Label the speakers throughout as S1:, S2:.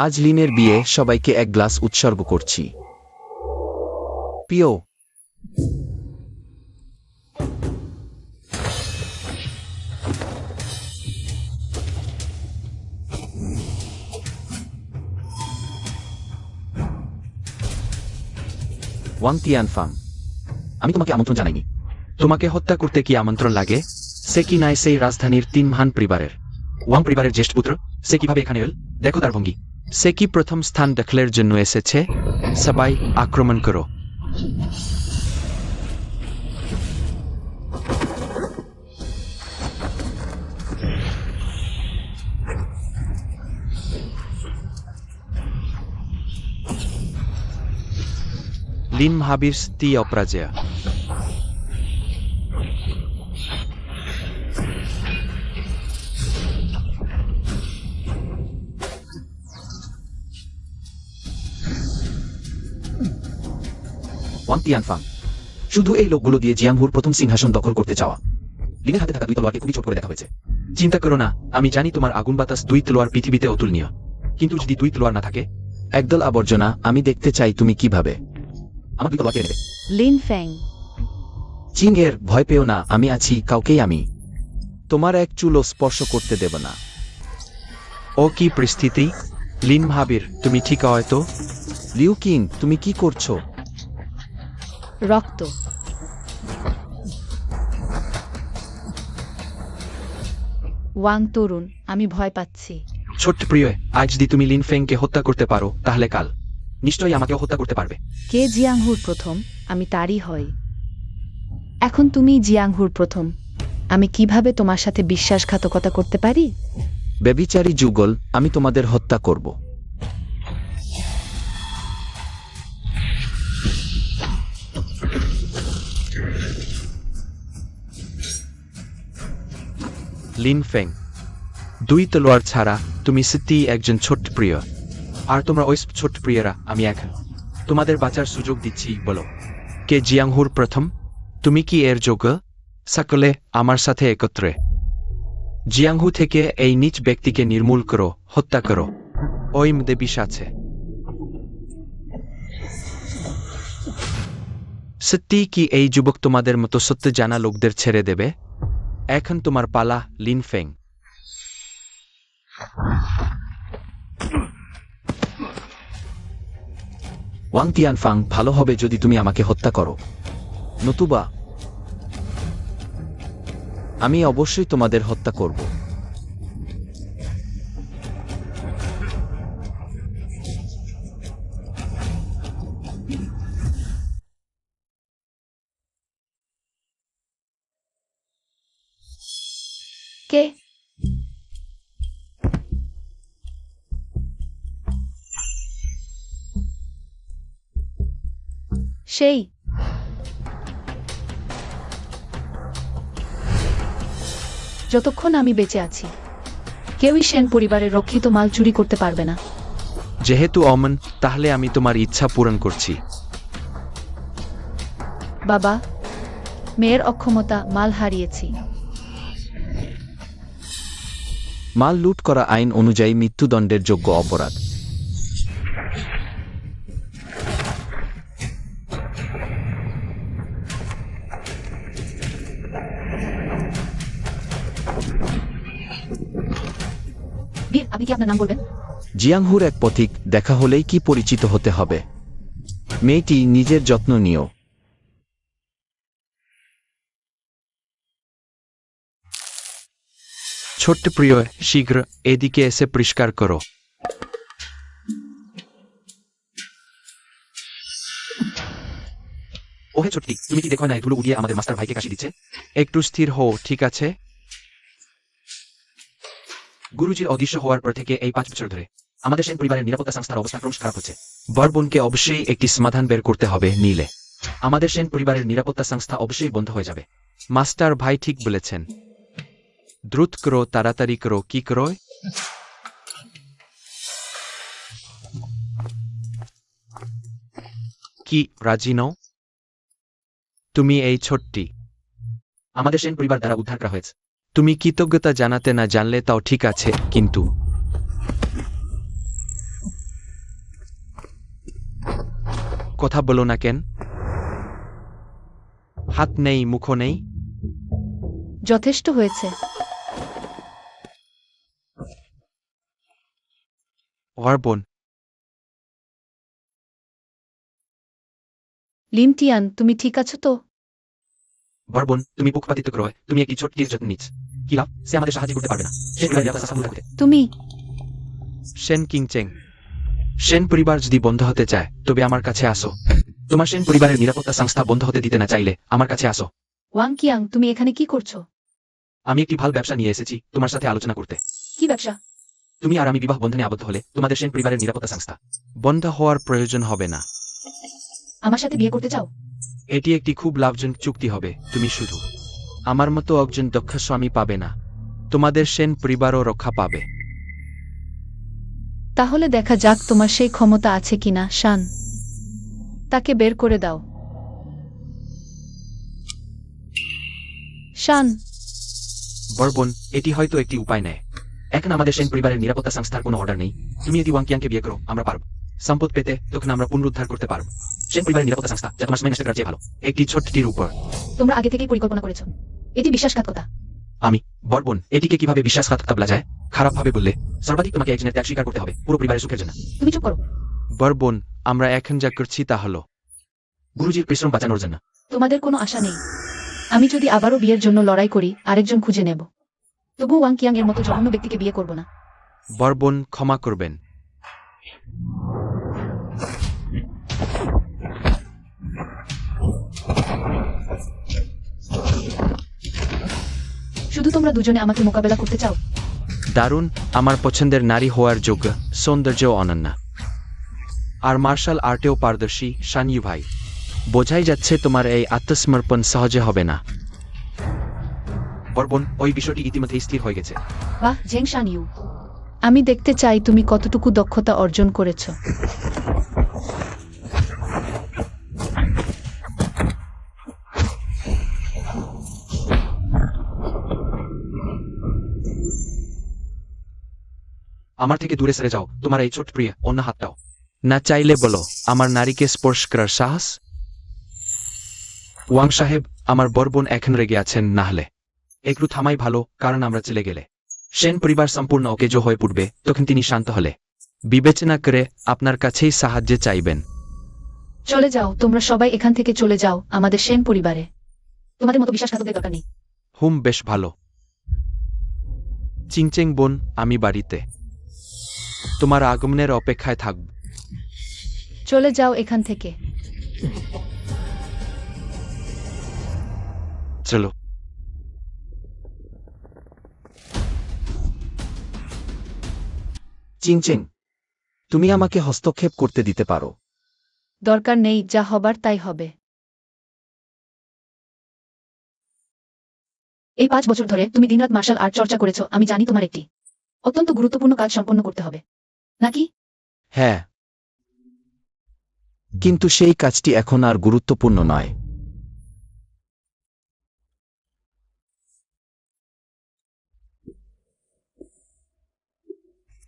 S1: আজ লিনের বিয়ে, সবাইকে এক গ্লাস উৎসর্গ করছি। পিও। ওয়াং তিয়ানফাং, আমি তোমাকে আমন্ত্রণ জানাইনি। তোমাকে হত্যা করতে কি আমন্ত্রণ লাগে? সে কি নাই সেই রাজধানীর 3 মহান পরিবারের ওয়াং পরিবারের জ্যেষ্ঠ পুত্র? সে কিভাবে এখানে এল? দেখো তার ভঙ্গি। সে কি প্রথম স্থান দখলের জন্য এসেছে? সবাই আক্রমণ করো। লিন মহাবীর স্ত্রী অপরাজয়া। ওয়াং তিয়ানফাং, শুধু এই লোকগুলো দিয়ে জিয়াংহুর প্রথম সিংহাসন দখল করতে চাওয়া। লিনের হাতে থাকা 2 তলোয়ারকে খুবই ছোট করে দেখা হয়েছে। চিন্তা করো না, আমি জানি তোমার আগুন বাতাস 2 তলোয়ার পৃথিবীতে অতুলনীয়, কিন্তু যদি 2 তলোয়ার না থাকে? একদল আবর্জনা। আমি দেখতে চাই তুমি কিভাবে আমার 2 তলোয়ার কেড়ে নেবে।
S2: লিন ফ্যাং,
S1: চিং এর ভয় পেও না, আমি আছি, কাউকেই আমি তোমার এক চুলও স্পর্শ করতে দেব না। ও কি পরিস্থিতি? লিন মহাবীর, তুমি ঠিক হয়তো? লিউ কিং, তুমি কি করছো?
S2: রক্ত। ওয়াং তরুণ, আমি ভয় পাচ্ছি।
S1: ছোট্ট প্রিয়, আজ যদি তুমি লিন ফেংকে হত্যা করতে পারো, তাহলে কাল নিশ্চয়ই আমাকেও হত্যা করতে পারবে।
S2: কে জিয়াংহুর প্রথম? আমি তারই হই। এখন তুমি জিয়াংহুর প্রথম। আমি কিভাবে তোমার সাথে বিশ্বাসঘাতকতা করতে পারি?
S1: ব্যভিচারী যুগল, আমি তোমাদের হত্যা করব। লিন ফেং, 2 তলোয়ার ছাড়া তুমি সত্যিই একজন ছোট্ট প্রিয়। আর তোমরা ওই ছোট্ট প্রিয়রা, আমি এখন তোমাদের বাঁচার সুযোগ দিচ্ছি। বলো, কে জিয়াংহুর প্রথম? তুমি কি এর যোগ্য? সকলে আমার সাথে একত্রে জিয়াংহু থেকে এই নীচ ব্যক্তিকে নির্মূল করো, হত্যা করো। ওই মধ্যে বিষ আছে। সত্যি কি এই যুবক তোমাদের মতো সত্য জানা লোকদের ছেড়ে দেবে? এখন তোমার পালা, লিন ফেং। ওয়াং তিয়ানফাং, ভালো হবে যদি তুমি আমাকে হত্যা করো, নতুবা আমি অবশ্যই তোমাদের হত্যা করব।
S2: কে? সেই যতক্ষণ আমি বেঁচে আছি, কেউই সেন পরিবারের রক্ষিত মাল চুরি করতে পারবে না।
S1: যেহেতু অমন, তাহলে আমি তোমার ইচ্ছা পূরণ করছি।
S2: বাবা, মেয়ের অক্ষমতা, মাল হারিয়েছি।
S1: মাল লুট করা আইন অনুযায়ী মৃত্যুদণ্ডের যোগ্য অপরাধ।
S2: বীর, আপনি কি আপনার নাম বলবেন?
S1: জিয়াংহুর এক পথিক, দেখা হলেই কি পরিচিত হতে হবে? মেয়েটি, নিজের যত্ন নিও। ছোট্ট প্রিয়, শীঘ্র এদিকে এসে পরিষ্কার করো। ওহে ছোট্টি, তুমি কি দেখো না এগুলো উড়িয়ে আমাদের মাস্টার ভাইকে কাশি দিচ্ছে? একটু স্থির হও, ঠিক আছে? গুরুজির অদৃশ্য হওয়ার পর থেকে এই 5 বছর ধরে আমাদের সেন পরিবারের নিরাপত্তা সংস্থার অবস্থা ক্রমশ খারাপ হচ্ছে। বরবোনকে অবশ্যই একটি সমাধান বের করতে হবে, নিলে আমাদের সেন পরিবারের নিরাপত্তা সংস্থা অবশ্যই বন্ধ হয়ে যাবে। মাস্টার ভাই ঠিক বলেছেন। দ্রুত করো, তাড়াতাড়ি করো। কি করো? কি রাজি নও? তুমি এই ছোট্টি আমাদের সেন পরিবার দ্বারা উদ্ধার করা হয়েছে। তুমি কৃতজ্ঞতা জানাতে না জানলে তাও ঠিক আছে, কিন্তু কথা বলো না কেন? হাত নেই, মুখও নেই।
S2: যথেষ্ট হয়েছে।
S1: ওর বোন।
S2: লিমটিয়ান, তুমি ঠিক আছো তো?
S1: বরবোন, তুমি পক্ষপাতিত্ব করো। তুমি একটি ছোট্ট যত্ন নিচ্ছ। কি লাভ? সে আমাদের সাহায্য করতে পারবে না।
S2: তুমি
S1: সেন কিংচেং। সেন পরিবার যদি বন্ধ হতে চায় তবে আমার কাছে আসো। তোমার সেন পরিবারের নিরাপত্তা সংস্থা বন্ধ হতে দিতে না চাইলে আমার কাছে আসো।
S2: ওয়াং কিয়াং, তুমি এখানে কি করছো?
S1: আমি একটি ভালো ব্যবসা নিয়ে এসেছি তোমার সাথে আলোচনা করতে।
S2: কি ব্যবসা?
S1: তুমি আর আমি বিবাহ বন্ধনে আবদ্ধ হলে তোমাদের সেন পরিবারের নিরাপত্তা সংস্থা বন্ধ হওয়ার প্রয়োজন হবে না।
S2: আমার সাথে বিয়ে করতে চাও?
S1: এটি একটি খুব লাভজনক চুক্তি হবে। তুমি শুধু আমার মতো একজন দক্ষ স্বামী পাবে না, তোমাদের সেন পরিবারও রক্ষা পাবে।
S2: তাহলে দেখা যাক তোমার সেই ক্ষমতা আছে কিনা। শান, তাকে বের করে দাও। শান।
S1: বরবোন, এটি হয়তো একটি উপায় নেয়। এখন আমাদের সেন পরিবারের নিরাপত্তা সংস্থার কোনো অর্ডার নেই। তুমি যদি ওয়াংকিয়াংকে বিয়ে করো আমরা পারব সম্পদ পেতে, তখন আমরা পুনরুদ্ধার করতে পারব সেন পরিবারের নিরাপত্তা সংস্থা, যা তোমার সেমেস্টার চেয়ে ভালো। একটি ছোট্টটির উপর
S2: তোমরা আগে থেকেই পরিকল্পনা করেছো। এটি বিশ্বাসঘাতকতা।
S1: আমি বরবোন, এটিকে কিভাবে বিশ্বাসঘাতকতা বলা যায়? খারাপ ভাবে বললে সর্বাধিক তোমাকে একজনের ত্যাগ স্বীকার করতে হবে পুরো পরিবারের সুখের জন্য।
S2: তুমি চুপ করো।
S1: বরবোন, আমরা এখন যা করছি তা হলো গুরুজির পরিশ্রম বাঁচানোর জন্য।
S2: তোমাদের কোনো আশা নেই। আমি যদি আবারও বিয়ের জন্য লড়াই করি আরেকজন খুঁজে নেব। তবু ওয়াং কিয়াং এর মতো জঘন্য ব্যক্তিকে বিয়ে করব না।
S1: বরবোন, ক্ষমা করবেন।
S2: শুধু তোমরা দুজনে আমাকে মোকাবেলা করতে চাও?
S1: দারুণ, আমার পছন্দের নারী হওয়ার যোগ্য, সৌন্দর্য অনন্য, আর মার্শাল আর্টেও পারদর্শী। শানইউ ভাই, বোঝাই যাচ্ছে তোমার এই আত্মসমর্পণ সহজে হবে না। বরবোন, ওই বিষয়টি ইতিমধ্যে স্থির হয়ে গেছে।
S2: বাহ জেং শানইউ, আমি দেখতে চাই তুমি কতটুকু দক্ষতা অর্জন করেছো।
S1: আমার থেকে দূরে সরে যাও, তোমার এই ছোট প্রিয় অন্য হাতটাও না চাইলে বলো আমার নারীকে স্পর্শ করার সাহস? ওয়াং সাহেব, আমার বরবোন এখন রেগে আছেন, না হলে একটু থামাই ভালো, কারণ আমরা চলে গেলে সেন পরিবার সম্পূর্ণ অকেজো হয়ে পড়বে। তখন তিনি শান্ত হলে বিবেচনা করে আপনার কাছেই সাহায্য চাইবেন।
S2: চলে যাও, তোমরা সবাই এখান থেকে চলে যাও আমাদের সেন পরিবারে। তোমাদের মতো বিশ্বাসঘাতকদের দরকার নেই।
S1: হুম, বেশ ভালো। চিংচেং বোন, আমি বাড়িতে তোমার আগমনের অপেক্ষায় থাকব।
S2: চলে যাও এখান থেকে।
S1: চলো।
S3: চিংচেং, তুমি আমাকে হস্তক্ষেপ করতে দিতে পারো।
S2: দরকার নেই, যা হবার তাই হবে। এই 5 বছর ধরে তুমি দিনরাত মার্শাল আর্ট চর্চা করেছো। আমি জানি তোমার একটি অত্যন্ত গুরুত্বপূর্ণ কাজ সম্পন্ন করতে হবে, নাকি?
S3: হ্যাঁ, কিন্তু সেই কাজটি এখন আর গুরুত্বপূর্ণ নয়।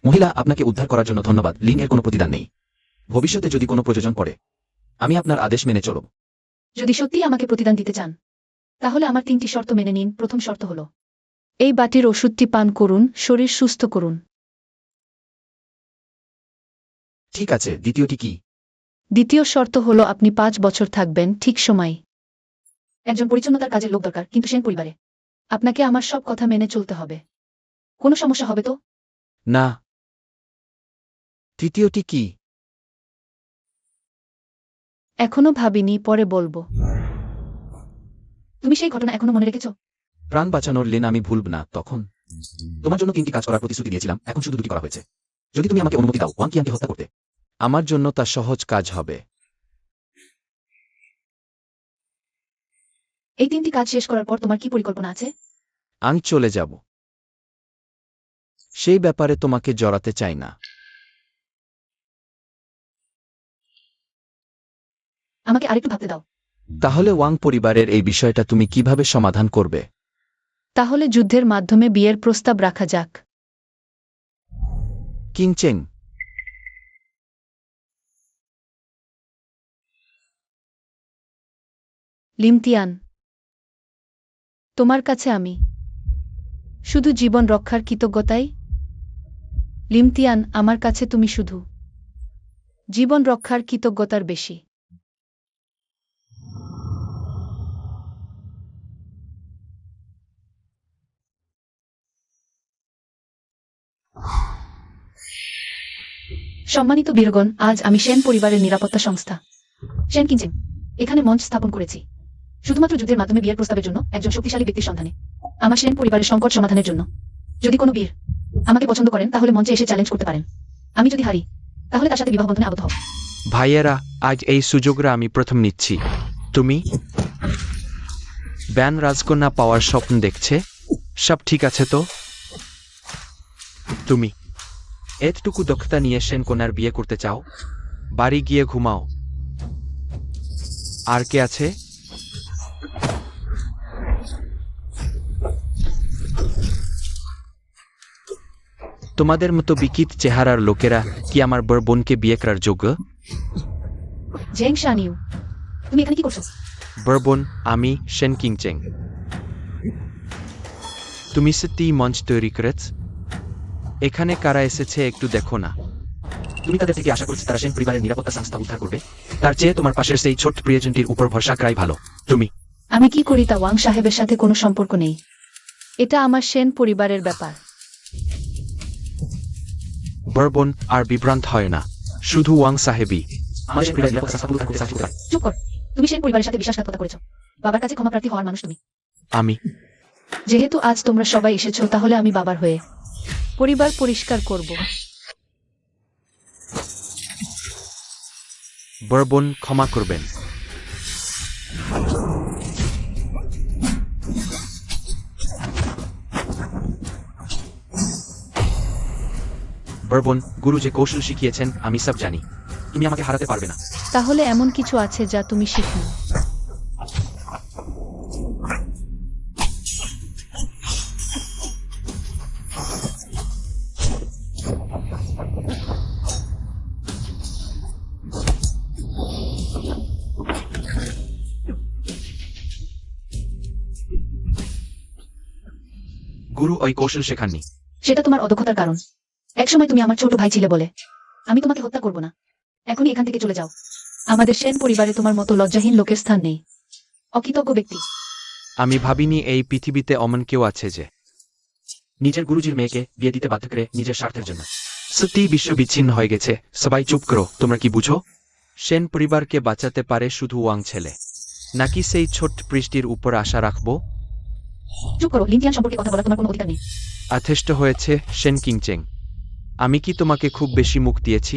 S3: মহিলা, আপনাকে উদ্ধার করার জন্য ধন্যবাদ। লিং এর কোনো প্রতিদান নেই। ভবিষ্যতে যদি কোনো প্রয়োজন পড়ে আমি আপনার আদেশ মেনে চলব।
S2: যদি সত্যিই আমাকে প্রতিদান দিতে চান তাহলে আমার 3টি শর্ত মেনে নিন। প্রথম শর্ত হলো এই বাটির ওষুধটি পান করুন, শরীর সুস্থ করুন।
S3: ঠিক আছে, দ্বিতীয়টি কি?
S2: দ্বিতীয় শর্ত হলো আপনি 5 বছর থাকবেন ঠিক সময়। একজন পরিচ্ছন্নতার কাজের লোক দরকার, কিন্তু সেন পরিবারে। আপনাকে আমার সব কথা মেনে চলতে হবে। কোনো সমস্যা হবে তো?
S3: না। তৃতীয়টি কি?
S2: এখনো ভাবিনি, পরে বলবো। তুমি সেই ঘটনা এখনো মনে রেখেছো?
S3: প্রাণ বাঁচানোর লেন আমি ভুলব না। তখন তোমার জন্য 3টি কাজ করার প্রতিশ্রুতি দিয়েছিলাম, এখন শুধু 2টি করা হয়েছে। যদি তুমি আমাকে অনুমতি দাও ওয়াং কিয়াংকে হত্যা করতে, আমার জন্য তা সহজ কাজ হবে।
S2: এই 3টি কাজ শেষ করার পর তোমার কি পরিকল্পনা আছে?
S3: আমি চলে যাব। সেই ব্যাপারে তোমাকে জড়াতে চাই না।
S2: আমাকে আরেকটু ভাবতে দাও।
S3: তাহলে ওয়াং পরিবারের এই বিষয়টা তুমি কিভাবে সমাধান করবে?
S2: তাহলে যুদ্ধের মাধ্যমে বিয়ের প্রস্তাব রাখা যাক।
S3: কিংচেং,
S2: লিমতিয়ান, তোমার কাছে আমি শুধু জীবন রক্ষার কৃতজ্ঞতাই। লিমতিয়ান, আমার কাছে তুমি শুধু জীবন রক্ষার কৃতজ্ঞতার বেশি। সম্মানিত বীরগণ, আজ আমি সেন পরিবারের নিরাপত্তা সংস্থা সেন কিঞ্চিং এখানে মঞ্চ স্থাপন করেছি শুধুমাত্র যুদ্ধের মাধ্যমে বিয়ের প্রস্তাবের জন্য একজন শক্তিশালী ব্যক্তির সন্ধানে আমার সেন পরিবারের সংকট সমাধানের জন্য। যদি কোনো বীর আমাকে পছন্দ করেন তাহলে মঞ্চে এসে চ্যালেঞ্জ করতে পারেন। আমি যদি হারি তাহলে তার সাথে বিবাহ বন্ধনে আবদ্ধ হব।
S1: ভাইয়েরা, আজ এই সুযোগটা আমি প্রথম নিচ্ছি। তুমি ব্যান রাজকন্যা পাওয়ার স্বপ্ন দেখছে? সব ঠিক আছে তো? তুমি এতটুকু দক্ষতা নিয়ে সেন কন্যার বিয়ে করতে চাও? বাড়ি গিয়ে ঘুমাও। আর কে আছে? তোমাদের মতো বিকিত চেহারার লোকেরা কি আমার বড় বোনকে বিয়ে করার যোগ্য?
S2: জেং শানিউ, তুমি এখানে কি করছো?
S1: বড় বোন, আমি সেন কিংচেং। তুমি সত্যিই মঞ্চ তৈরি করেছ? এখানে কারা এসেছে একটু দেখো না।
S3: তুমি তাদের থেকে আশা করছো তারা সেন পরিবারের নিরাপত্তা সংস্থা উদ্ধার করবে? তার চেয়ে তোমার পাশের সেই ছোট্ট প্রিয়জনটির উপর ভরসা করাই ভালো। তুমি
S2: আমি কি করি তা ওয়াং সাহেবের সাথে কোনো সম্পর্ক নেই। এটা আমার সেন পরিবারের ব্যাপার।
S1: বড় বোন আর বিভ্রান্ত হয় না, শুধু ওয়াং সাহেবই।
S3: আমার সেন পরিবারের নিরাপত্তা সংস্থা উদ্ধার করতে সাহায্য করতে
S2: চুপ কর, তুমি সেন পরিবারের সাথে বিশ্বাসঘাতকতা করেছো। বাবার কাছে ক্ষমাপ্রার্থী হওয়ার মানুষ তুমি।
S1: আমি
S2: যেহেতু আজ তোমরা সবাই এসেছো তাহলে আমি বাবার হয়ে পরিবার পরিষ্কার করব।
S1: বড় বোন, ক্ষমা করবেন।
S3: বড় বোন, গুরু যে কৌশল শিখিয়েছেন আমি সব জানি। তুমি আমাকে হারাতে পারবে না।
S2: তাহলে এমন কিছু আছে যা তুমি শিখনি?
S3: গুরু ওই কৌশল শেখাননি।
S2: সেটা তোমার অদক্ষতার কারণ। একসময় তুমি আমার ছোট ভাই ছিলে বলে আমি তোমাকে হত্যা করব না। এখনই এখান থেকে চলে যাও। আমাদের সেন পরিবারে তোমার মতো লজ্জাহীন লোকের স্থান নেই, অকৃতজ্ঞ ব্যক্তি।
S1: আমি ভাবিনি এই পৃথিবীতে অমন কেউ আছে যে
S3: নিজের গুরুজির মেয়েকে বিয়ে দিতে বাধ্য করে নিজের স্বার্থের জন্য।
S1: সত্যিই বিশ্ব বিচ্ছিন্ন হয়ে গেছে। সবাই চুপ করো। তোমরা কি বুঝো? সেন পরিবারকে বাঁচাতে পারে শুধু ওয়াং ছেলে, নাকি সেই ছোট্ট পৃষ্টির উপর আশা রাখবো?
S2: চুপ করো, লিমতিয়ান সম্পর্কে কথা বলার তোমার কোনো অধিকার নেই।
S1: যথেষ্ট হয়েছে সেন কিংচেং। আমি কি তোমাকে খুব বেশি মুখ দিয়েছি?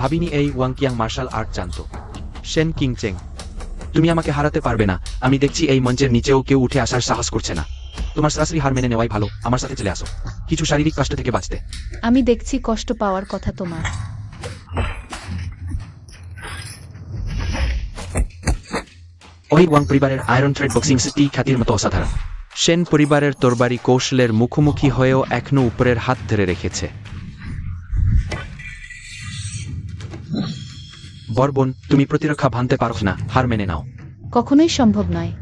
S1: ভাবিনি এই ওয়াংকিয়াং মার্শাল আর্ট জানতো। সেন কিংচেং,
S3: তুমি আমাকে হারাতে পারবে না। আমি দেখছি এই মঞ্চের নিচেও কেউ উঠে আসার সাহস করছে না। তোমার সরাসরি হার মেনে নেওয়াই ভালো। আমার সাথে চলে আসো, কিছু শারীরিক কষ্ট থেকে বাঁচতে।
S2: আমি দেখছি কষ্ট পাওয়ার কথা তোমার।
S3: ওই ওয়াং পরিবারের আয়রন থ্রেড বক্সিং সত্যি খ্যাতির মতো অসাধারণ।
S1: সেন পরিবারের তরবারি কৌশলের মুখোমুখি হয়েও এখনো উপরের হাত ধরে রেখেছে।
S3: বরবোন, তুমি প্রতিরক্ষা ভাঙতে পারো না, হার মেনে নাও।
S2: কখনোই সম্ভব নয়।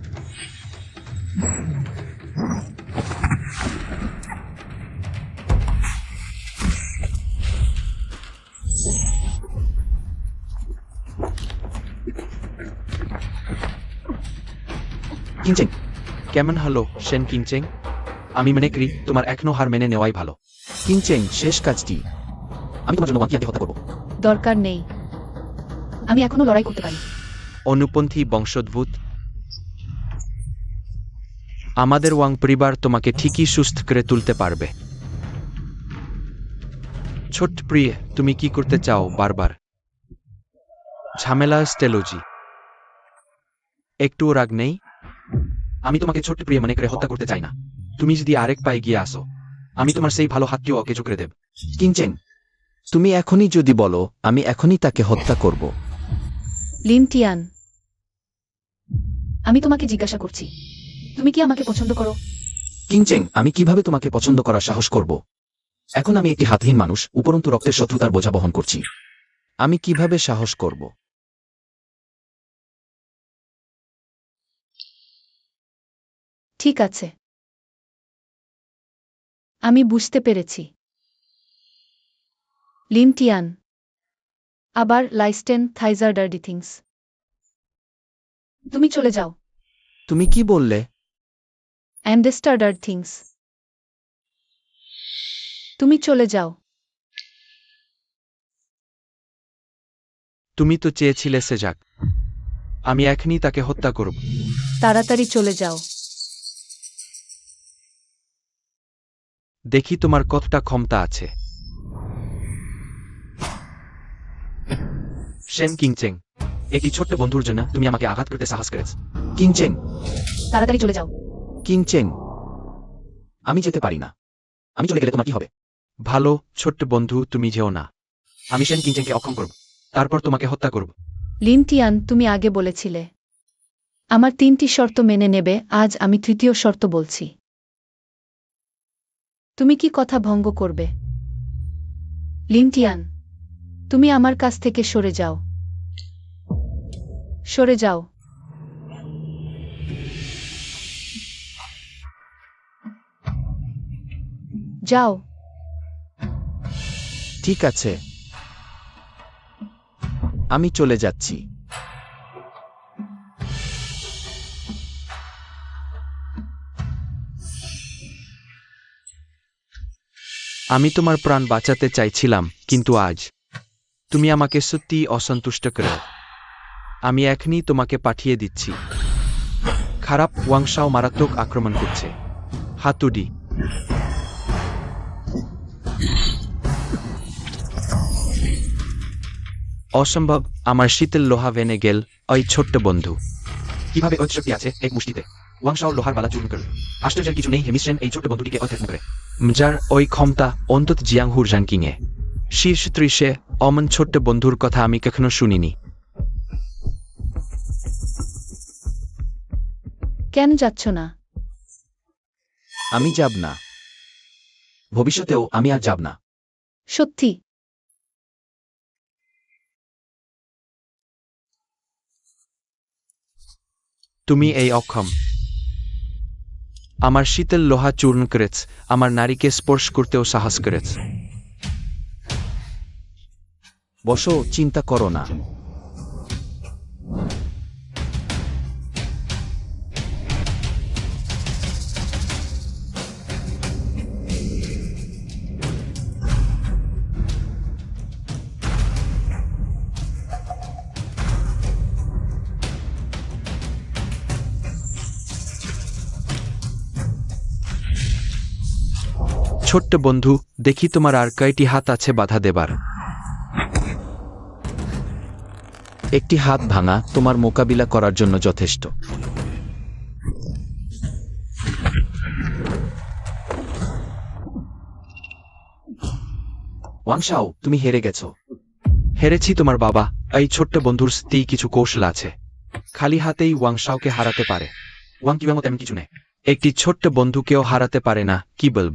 S3: কিংচেং,
S1: কেমন হলো সেন কিংচেং?
S3: আমি মনে করি তোমার এখনো হার মেনে নেওয়াই ভালো। কিংচেং, শেষ কাজটি। আমি তোমার জন্য ওয়াংকিয়াকে হত্যা করবো।
S2: দরকার নেই, আমি এখনো লড়াই করতে পারি।
S1: অনুপন্থী বংশোদ্ভূত, আমাদের ওয়াং পরিবার তোমাকে ঠিকই সুস্থ করে তুলতে পারবে। ছোট্ট প্রিয়, তুমি কি করতে চাও বারবার? ঝামেলা স্টেলজি, একটু রাগ নেই?
S3: আমি তোমাকে ছোট্ট প্রিয় মনে করে হত্যা করতে চাই না। তুমি যদি আরেক পায়ে গিয়ে আসো, আমি তোমার সেই ভালো হাতকেও অকেজো করে দেব। কিংচেং,
S1: তুমি এখনই যদি বলো, আমি এখনই তাকে হত্যা করব।
S2: লিমতিয়ান, আমি তোমাকে জিজ্ঞাসা করছি, তুমি কি আমাকে পছন্দ করো?
S3: কিংচেং, আমি কিভাবে তোমাকে পছন্দ করার সাহস করব? এখন আমি একটি হাতহীন মানুষ, উপরন্তু রক্তের শত্রুতার বোঝা বহন করছি। আমি কিভাবে সাহস করব?
S2: ঠিক আছে, আমি বুঝতে পেরেছি। লিনটিয়ান, আবার লাইস্টেন থাইজার্ডার থিংস। তুমি চলে যাও।
S3: তুমি কি বললে?
S2: অ্যান্ডেস্টার্ডার থিংস। তুমি চলে যাও।
S1: তুমি তো চেয়েছিলে সে যাক। আমি এখনই তাকে হত্যা করব।
S2: তাড়াতাড়ি চলে যাও।
S1: দেখি তোমার কতটা ক্ষমতা আছে। শেন কিংচেং, একটি ছোট্ট বন্ধুর জন্য তুমি আমাকে আঘাত করতে সাহস করেছ।
S3: কিংচেং,
S2: তাড়াতাড়ি চলে যাও।
S3: কিংচেং, আমি যেতে পারি না। আমি চলে গেলে তোমার কি হবে?
S1: ভালো ছোট্ট বন্ধু, তুমি যেও না। আমি শেন কিংচেংকে অক্ষম করব, তারপর তোমাকে হত্যা করব।
S2: লিনটিয়ান, তুমি আগে বলেছিলে আমার 3টি শর্ত মেনে নেবে, আজ আমি 3য় শর্ত বলছি। তুমি কি কথা ভঙ্গ করবে? লিনটিয়ান, তুমি আমার কাছ থেকে সরে যাও। সরে যাও। যাও।
S3: ঠিক আছে, আমি চলে যাচ্ছি।
S1: আমি তোমার প্রাণ বাঁচাতে চাইছিলাম, কিন্তু আজ তুমি আমাকে সত্যিই অসন্তুষ্ট করে। আমি এখনই তোমাকে পাঠিয়ে দিচ্ছি। খারাপ ওয়াংশাও মারাত্মক আক্রমণ করছে। হাতুড়ি। অসম্ভব, আমার শীতল লোহা ভেনে গেল। ওই ছোট্ট বন্ধু কিভাবে ওই শক্তি আছে এক মুষ্টিতে? ওয়াংশাও লোহার বালা চূর্ণ করল। আশ্চর্যের কিছু নেই, হেমিসেন এই ছোট্ট বন্ধুটিকে অধ্যাত্ম করে। যার ওই ক্ষমতা অন্তত জিয়াংহুর র্যাঙ্কিংয়ে শীর্ষ 30-এ। অমন ছোট্ট বন্ধুর কথা আমি কখনো শুনিনি।
S2: কেন যাচ্ছ না?
S3: আমি যাব না। ভবিষ্যতেও আমি আর যাব না।
S2: সত্যি?
S1: তুমি এই অক্ষম। আমার শীতল লোহা চূর্ণ করেছ, আমার নারীকে স্পর্শ করতেও সাহস করেছ।
S3: বসো, চিন্তা করো না।
S1: ছোট্ট বন্ধু, দেখি তোমার আর কয়টি হাত আছে বাধা দেবার।
S3: একটি হাত ভাঙা তোমার মোকাবিলা করার জন্য যথেষ্ট। ওয়াংশাও, তুমি হেরে গেছো।
S1: হেরেছি তোমার বাবা। এই ছোট্ট বন্ধুর স্ত্রী কিছু কৌশল আছে, খালি হাতেই ওয়াংশাওকে হারাতে পারে। ওয়াং কিবাংও তেমন কিছু নেই, একটি ছোট্ট বন্ধুকেও হারাতে পারে না। কি বলব?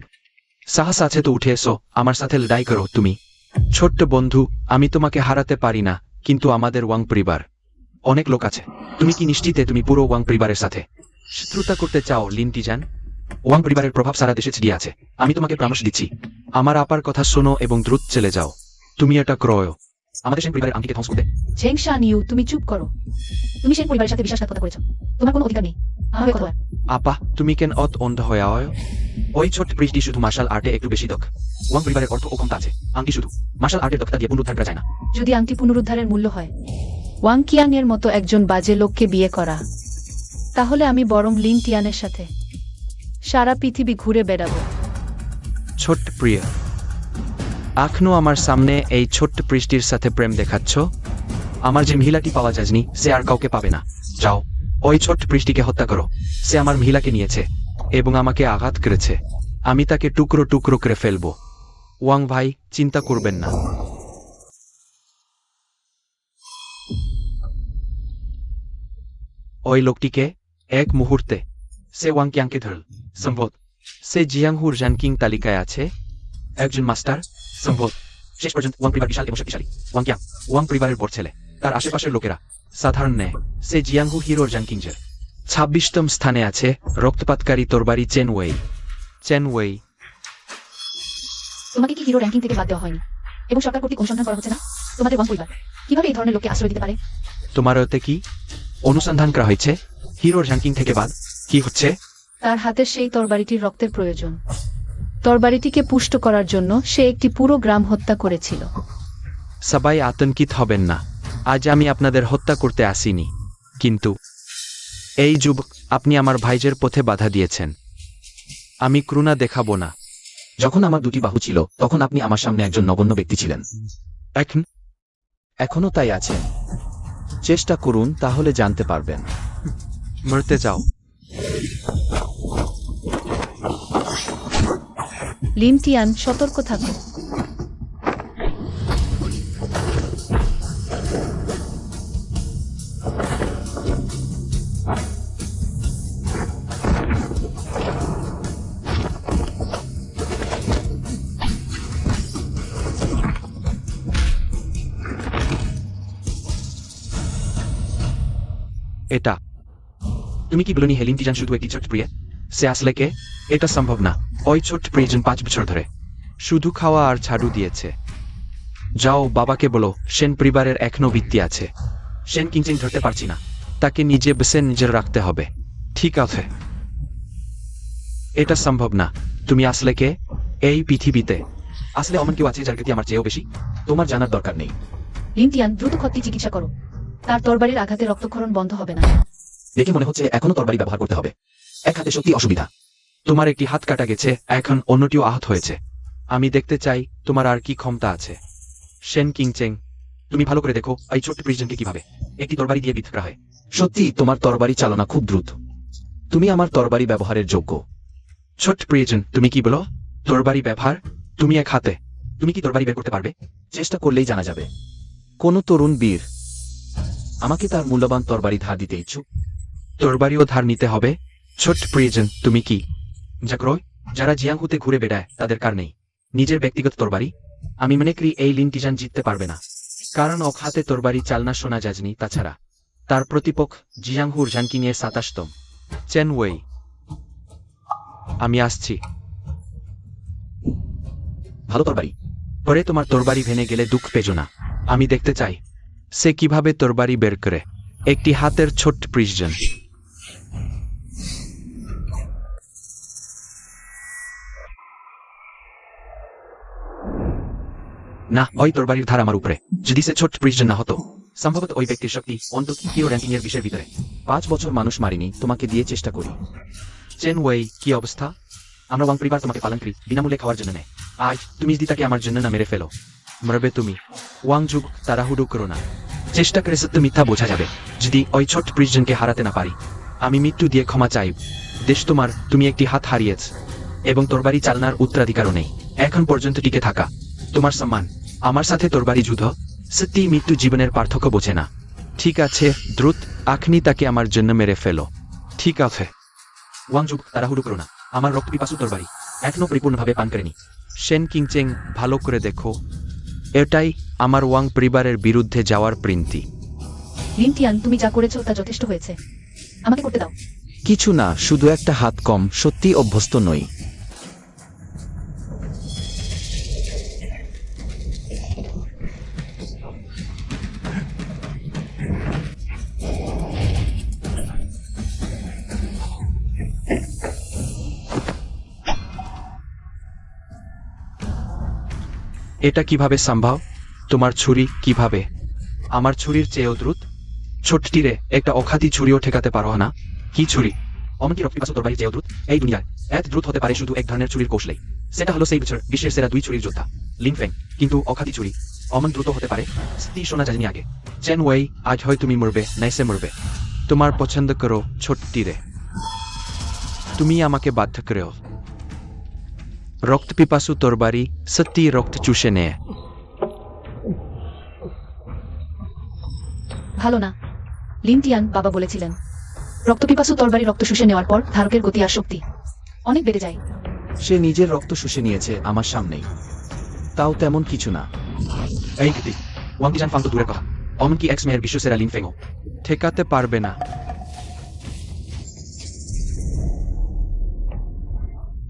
S1: সাহস আছে তো উঠে এসো, আমার সাথে লড়াই করো। তুমি ছোট্ট বন্ধু, আমি তোমাকে হারাতে পারি না, কিন্তু আমাদের ওয়াং পরিবার অনেক লোক আছে। তুমি কি নিশ্চিতে তুমি পুরো ওয়াং পরিবারের সাথে শত্রুতা করতে চাও? লিনটি জান, ওয়াং পরিবারের প্রভাব সারা দেশে ছড়িয়ে আছে। আমি তোমাকে পরামর্শ দিচ্ছি, আমার আপার কথা শোনো এবং দ্রুত চলে যাও। তুমি এটা ক্রয় আমাদের সেন পরিবারের আংটিকে ধ্বংস করতে।
S2: ঝেং শান ইউ, তুমি চুপ করো। তুমি সেন পরিবারের সাথে বিশ্বাসঘাতকতা করেছো। তোমার কোনো অধিকার নেই আমাকে কথা বলার।
S1: আপা, তুমি কেন অত অন্ধ হয়ে আয়? ওই ছোট্ট বৃষ্টি শুধু মার্শাল আর্টে একটু বেশি দক্ষ। ওয়াং পরিবারের অর্থ ও ক্ষমতা আছে, আংটি শুধু মার্শাল আর্টের দক্ষতা দিয়ে পুনরুদ্ধার করা যায় না।
S2: যদি আংটি পুনরুদ্ধারের মূল্য হয় ওয়াং কিয়াং এর মতো একজন বাজে লোককে বিয়ে করা, তাহলে আমি বরং লিন টিয়ানের সাথে সারা পৃথিবী ঘুরে বেড়াবো।
S1: ছোট্ট প্রিয়, এখনো আমার সামনে এই ছোট্ট বৃষ্টির সাথে প্রেম দেখাচ্ছ? আমার যে মহিলাটি পাওয়া যায়নি সে আর কাউকে পাবে না। যাও, ওই ছোট্ট বৃষ্টিকে হত্যা করো। সে আমার মহিলাকে নিয়েছে এবং আমাকে আঘাত করেছে। আমি তাকে টুকরো টুকরো করে ফেলব। ওয়াং ভাই, চিন্তা করবেন না। ওই লোকটিকে এক মুহূর্তে সে ওয়াংকিয়াংকে ধরল। সম্ভব সে জিয়াংহুর র্যাঙ্কিং তালিকায় আছে। একজন মাস্টার। সম্ভব শেষ পর্যন্ত ওয়াং পরিবার বিশাল এবং শক্তিশালী। ওয়াংকিয়াং ওয়াং পরিবারের বড় ছেলে। তার আশেপাশের লোকেরা সাধারণ নেয়। সে জিয়াংহু হিরোর র্যাঙ্কিংয়ের 26তম স্থানে আছে। রক্তপাতকারী তরবারি চেন ওয়েই। চেন ওয়েই
S2: তোমাকে কি হিরো র্যাঙ্কিং থেকে বাদ দেওয়া হয়নি এবং সরকার কর্তৃক অনুসন্ধান করা হচ্ছে না? তোমাদের ওয়াং পরিবার কিভাবে এই ধরনের লোককে আশ্রয় দিতে পারে?
S1: তোমার ওতে কি অনুসন্ধান করা হয়েছে? হিরোর র্যাঙ্কিং থেকে বাদ কি হচ্ছে?
S2: তার হাতের সেই তরবারিটির রক্তের প্রয়োজন। তরবারিটিকে পুষ্ট করার জন্য সে একটি পুরো গ্রাম হত্যা করেছিল।
S1: সবাই আতঙ্কিত হবেন না। আজ আমি আপনাদের হত্যা করতে আসিনি, কিন্তু এই যুবক আপনি আমার ভাইজের পথে বাধা দিয়েছেন। আমি করুণা দেখাবো না।
S3: যখন আমার দুটি বাহু ছিল তখন আপনি আমার সামনে একজন নগণ্য ব্যক্তি ছিলেন।
S1: এখন
S3: এখনো তাই আছেন। চেষ্টা করুন, তাহলে জানতে পারবেন।
S1: মরতে যাও।
S2: লিন টিয়ান, সতর্ক থাকো।
S1: এটা তুমি কি বলনি হেলিন টিজান শুধু একটি ছোট্ট প্রিয়া? সে আসলে কে? এটা সম্ভব না। ওই ছোট্ট প্রিয়জন 5 বছর ধরে শুধু খাওয়া আর ঝাড়ু দিয়েছে। যাও বাবাকে বলো সেন পরিবারের এখনো ভিত্তি আছে। সেন কিংচিং ধরতে পারছি না, তাকে নিজে বেসে নিজের রাখতে হবে। ঠিক আছে, এটা সম্ভব না। তুমি আসলে কে এই পৃথিবীতে?
S3: আসলে অমন কেউ আছে যার গতি আমার চেয়েও বেশি? তোমার জানার দরকার নেই।
S2: লিন টিয়ান, দ্রুত ক্ষতটি চিকিৎসা করো। তার তরবারির আঘাতে রক্তক্ষরণ বন্ধ হবে না।
S3: দেখে মনে হচ্ছে এখনো তরবারি ব্যবহার করতে হবে। এক হাতে সত্যি অসুবিধা।
S1: তোমার একটি হাত কাটা গেছে, এখন অন্যটিও আহত হয়েছে। আমি দেখতে চাই তোমার আর কি ক্ষমতা আছে। সেন কিংচেং, তুমি ভালো করে দেখো এই ছোট্ট প্রিজনকে কিভাবে একটি তরবারি দিয়ে বিদ্ধ করা হয়।
S3: সত্যি তোমার তরবারি চালনা খুব দ্রুত। তুমি আমার তরবারি ব্যবহারের যোগ্য।
S1: ছোট্ট প্রিয়জন, তুমি কি বলো? তরবারি ব্যবহার? তুমি এক হাতে? তুমি কি তরবারি বের করতে পারবে?
S3: চেষ্টা করলেই জানা যাবে। কোন তরুণ বীর আমাকে তার মূল্যবান তরবারি ধার দিতে ইচ্ছুক?
S1: তরবারিও ধার নিতে হবে? ছোট্ট প্রিয়জন, তুমি কি জাগ্রয় যারা জিয়াংহুতে ঘুরে বেড়ায় তাদের কার নেই নিজের ব্যক্তিগত তরবারি? আমি মনে করি এই লিন টিজান জিততে পারবে না, কারণ ওক হাতে তরবারি চালনা শোনা যায়নি। তাছাড়া তার প্রতিপক্ষ জিয়াংহুর র্যাঙ্কিংয়ে 27তম। চেন ওয়েই, আমি আসছি।
S3: ভালো তরবারি।
S1: পরে তোমার তরবারি ভেঙে গেলে দুঃখ পেজো না। আমি দেখতে চাই সে কিভাবে তরবারি বের করে একটি হাতের ছোট্ট প্রিজন। না, ওই তরবারির ধার আমার উপরে। যদি সে ছোট্ট প্রিজন না হতো, সম্ভবত ওই ব্যক্তির শক্তি অন্তত হিরো র্যাঙ্কিং এর বিষয়ের ভিতরে।
S3: 5 বছর মানুষ মারিনি, তোমাকে দিয়ে চেষ্টা করি।
S1: চেন ওয়েই, কি অবস্থা? আমরা ওয়াং পরিবার তোমাকে পালন করি, বিনামূল্যে খাওয়ার জন্য নেয়। আজ তুমি যদি তাকে আমার জন্য না মেরে ফেলো, মরবে তুমি। ওয়াং যুগ, তাড়াহুড়ো করো না। চেষ্টা করে সত্য মিথ্যা বোঝা যাবে। যদি ওই ছোট্ট প্রিজনকে হারাতে না পারি, আমি মৃত্যু দিয়ে ক্ষমা চাই। দেশ তোমার, তুমি একটি হাত হারিয়েছ এবং তরবারি চালনার উত্তরাধিকারও নেই। এখন পর্যন্ত টিকে থাকা তোমার সম্মান। আমার সাথে তরবারি যুদ্ধ সত্যি মৃত্যু জীবনের পার্থক্য বোঝে না। ঠিক আছে, দ্রুত আখনি তাকে আমার জন্য মেরে ফেলো। ঠিক আছে।
S3: ওয়াং যুগ, তাড়াহুড়ো করো না। আমার রক্ত পিপাসু তরবারি এখনো পরিপূর্ণভাবে পান করেনি।
S1: সেন কিংচেং, ভালো করে দেখো। এটাই আমার ওয়াং পরিবারের বিরুদ্ধে যাওয়ার প্রিন্তি।
S2: লিন টিয়ান, তুমি যা করেছো তা যথেষ্ট হয়েছে। আমাকে করতে দাও।
S3: কিছু না, শুধু একটা হাত কম। সত্যি অভ্যস্ত নই।
S1: এটা কিভাবে সম্ভব? তোমার ছুরি কিভাবে আমার ছুরির চেয়েও দ্রুত? ছোট্টিরে একটা অখাতি ছুরিও ঠেকাতে পারো না। কি ছুরি?
S3: অমনকি রক্ত পিপাসু তরবারি চেয়েও দ্রুত? এই দুনিয়ায় এত দ্রুত হতে পারে শুধু এক ধরনের ছুরির কৌশলেই। সেটা হলো সেই বছর বিশ্বের সেরা 2 ছুরির যোদ্ধা লিন ফেং। কিন্তু অখাতি ছুরি অমন দ্রুত হতে পারে সত্যি শোনা যায়নি আগে।
S1: চেন ওয়েই, আজ হয় তুমি মরবে নাইসে মরবে। তোমার পছন্দ করো ছোট্টিরে। তুমি আমাকে বাধ্য করো। রক্ত পিপাসু তরবারি সত্যি রক্ত চুষে নেয়।
S2: ভালো না। লিন টিয়ান, বাবা বলেছিলেন রক্তপিপাসু তরবারি রক্ত শুষে নেওয়ার পর ধারকের গতি আর শক্তি অনেক বেড়ে যায়।
S4: সে নিজের রক্ত শুষে নিয়েছে আমার সামনেই, তাও তেমন কিছু না।
S3: এই কীর্তি, ওয়াং টিজান ফাং তো দূরের কথা, অমন কি এক্স মেয়ের বিশ্বসেরা লিন ফেংও
S1: ঠেকাতে পারবে না।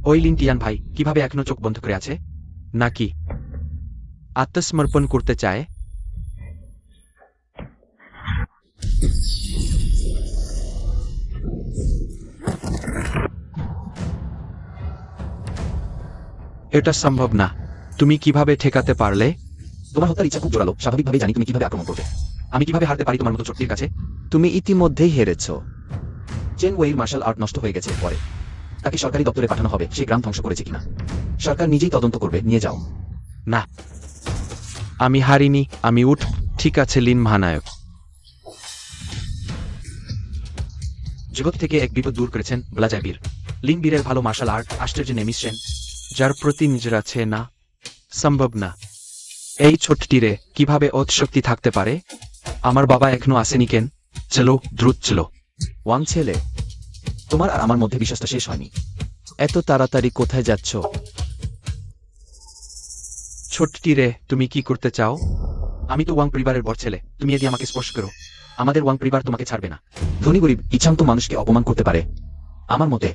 S3: ওই লিন টিয়ান ভাই কিভাবে এখনো চোখ বন্ধ করে আছে?
S1: নাকি আত্মসমর্পণ করতে চায়? এটা সম্ভব না। তুমি কিভাবে ঠেকাতে পারলে?
S3: তোমার হত্যার ইচ্ছা খুব জোরালো, স্বাভাবিকভাবেই জানি তুমি কিভাবে আক্রমণ করবে। আমি কিভাবে হারতে পারি তোমার মতো চোটটির কাছে?
S4: তুমি ইতিমধ্যেই হেরেছ।
S3: চেন ওয়ের মার্শাল আর্ট নষ্ট হয়ে গেছে পরে তাকে সরকারি দপ্তরে পাঠানো হবে সে গ্রাম ধ্বংস করেছে কিনা। সরকার নিজেই তদন্ত করবে, নিয়ে যাও।
S1: না, আমি হারিনি। আমি ঠিক আছে লিন মহানায়ক।
S3: জগৎ থেকে এক বিপদ দূর করেছেন ব্লাজায় বীর। লিন বীরের ভালো মার্শাল আর্ট আশ্চর্য নেমিস সেন,
S1: যার প্রতি নিজের আছে না, সম্ভব না। এই ছোটটিরে কিভাবে অত শক্তি থাকতে পারে? আমার বাবা এখনো আসেনি কেন? চলো দ্রুত চলো।
S4: ওয়াং ছেলে,
S3: তোমার আর আমার মধ্যে বিশ্বাসটা শেষ হয়নি।
S4: এত তাড়াতাড়ি কোথায় যাচ্ছ?
S1: ছোটটিরে তুমি কি করতে চাও?
S3: আমি তো ওয়াং পরিবারের বড় ছেলে, তুমি যদি আমাকে স্পর্শ করো আমাদের ওয়াং পরিবার তোমাকে ছাড়বে না। ধনী গরিব ইচ্ছান্ত মানুষকে অপমান করতে পারে। আমার মতে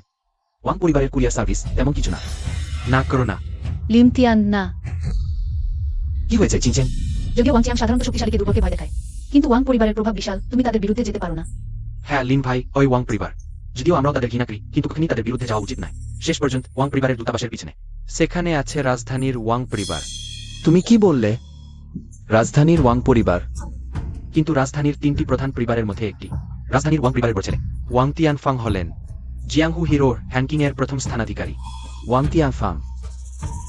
S3: ওয়াং পরিবারের কুরিয়ার সার্ভিস তেমন কিছু না।
S1: না করো না।
S2: লিমতিয়ান না।
S3: কি হয়েছে চিনচেন?
S2: যদিও ওয়াং চিয়াং সাধারণত শক্তিশালীকে দুর্বলকে ভয় দেখায়, কিন্তু ওয়াং পরিবারের প্রভাব বিশাল, তুমি তাদের বিরুদ্ধে যেতে পারো না।
S3: হ্যাঁ লিন ভাই, ওই ওয়াং পরিবার, যদিও আমরাও তাদের ঘৃণা করি কিন্তু কখনই তাদের বিরুদ্ধে যাওয়া উচিত নয়। শেষ পর্যন্ত ওয়াং পরিবারের দূতাবাসের পিছনে
S1: সেখানে আছে রাজধানীর ওয়াং পরিবার।
S4: তুমি কি বললে? রাজধানীর ওয়াং পরিবার?
S3: কিন্তু রাজধানীর 3টি প্রধান পরিবারের মধ্যে একটি রাজধানীর ওয়াং পরিবারের বড় ছেলে।
S1: ওয়াং তিয়ানফাং হলেন
S3: জিয়াংহু হিরোর হ্যাঙ্কিং এর প্রথম স্থানাধিকারী।
S4: ওয়াং তিয়ানফাং।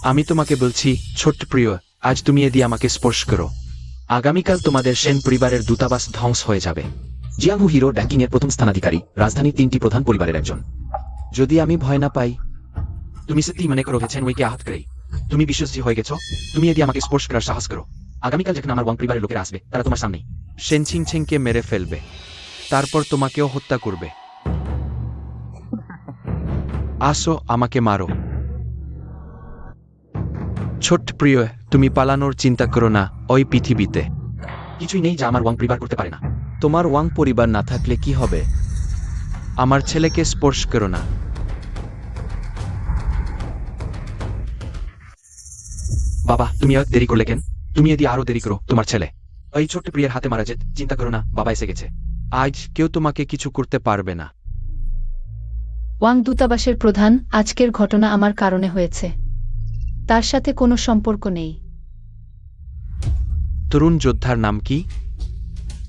S1: আমি তোমাকে বলছি ছোট্ট প্রিয়, আজ তুমি এদি আমাকে স্পর্শ করো, আগামীকাল তোমাদের সেন পরিবারের দূতাবাস ধ্বংস হয়ে যাবে।
S3: জিয়াংহু হিরোর র্যাঙ্কিং এর প্রথম স্থানাধিকারী, রাজধানীর 3টি প্রধান পরিবারের একজন।
S4: যদি আমি ভয় না পাই?
S3: তুমি সত্যি মনে করো গেছেন ওইকে আহত করেই তুমি বিশ্বাসী হয়ে গেছো? তুমি এদি আমাকে স্পর্শ করার সাহস করো, আগামীকাল যখন আমার ওয়াং পরিবারের লোকেরা আসবে তারা তোমার সামনেই
S1: সেনছিং ছিংকে মেরে ফেলবে, তারপর তোমাকেও হত্যা করবে। আসো আমাকে মারো। ছোট্ট প্রিয়, তুমি পালানোর চিন্তা করো না। ওই পৃথিবীতে
S3: কিছুই নেই যা আমার ওয়াং পরিবার করতে পারে না।
S4: তোমার ওয়াং পরিবার না থাকলে কি হবে?
S1: আমার ছেলেকে স্পর্শ করো না।
S3: বাবা তুমি আর দেরি করলে কেন? তুমি যদি আরো দেরি করো তোমার ছেলে ওই ছোট্ট প্রিয়ের হাতে মারা যেত। চিন্তা করো না, বাবা এসে গেছে।
S1: আজ কেউ তোমাকে কিছু করতে পারবে না।
S2: ওয়াং দূতাবাসের প্রধান, আজকের ঘটনা আমার কারণে হয়েছে, তার সাথে কোনো সম্পর্ক নেই।
S1: তরুণ যোদ্ধার নাম কি?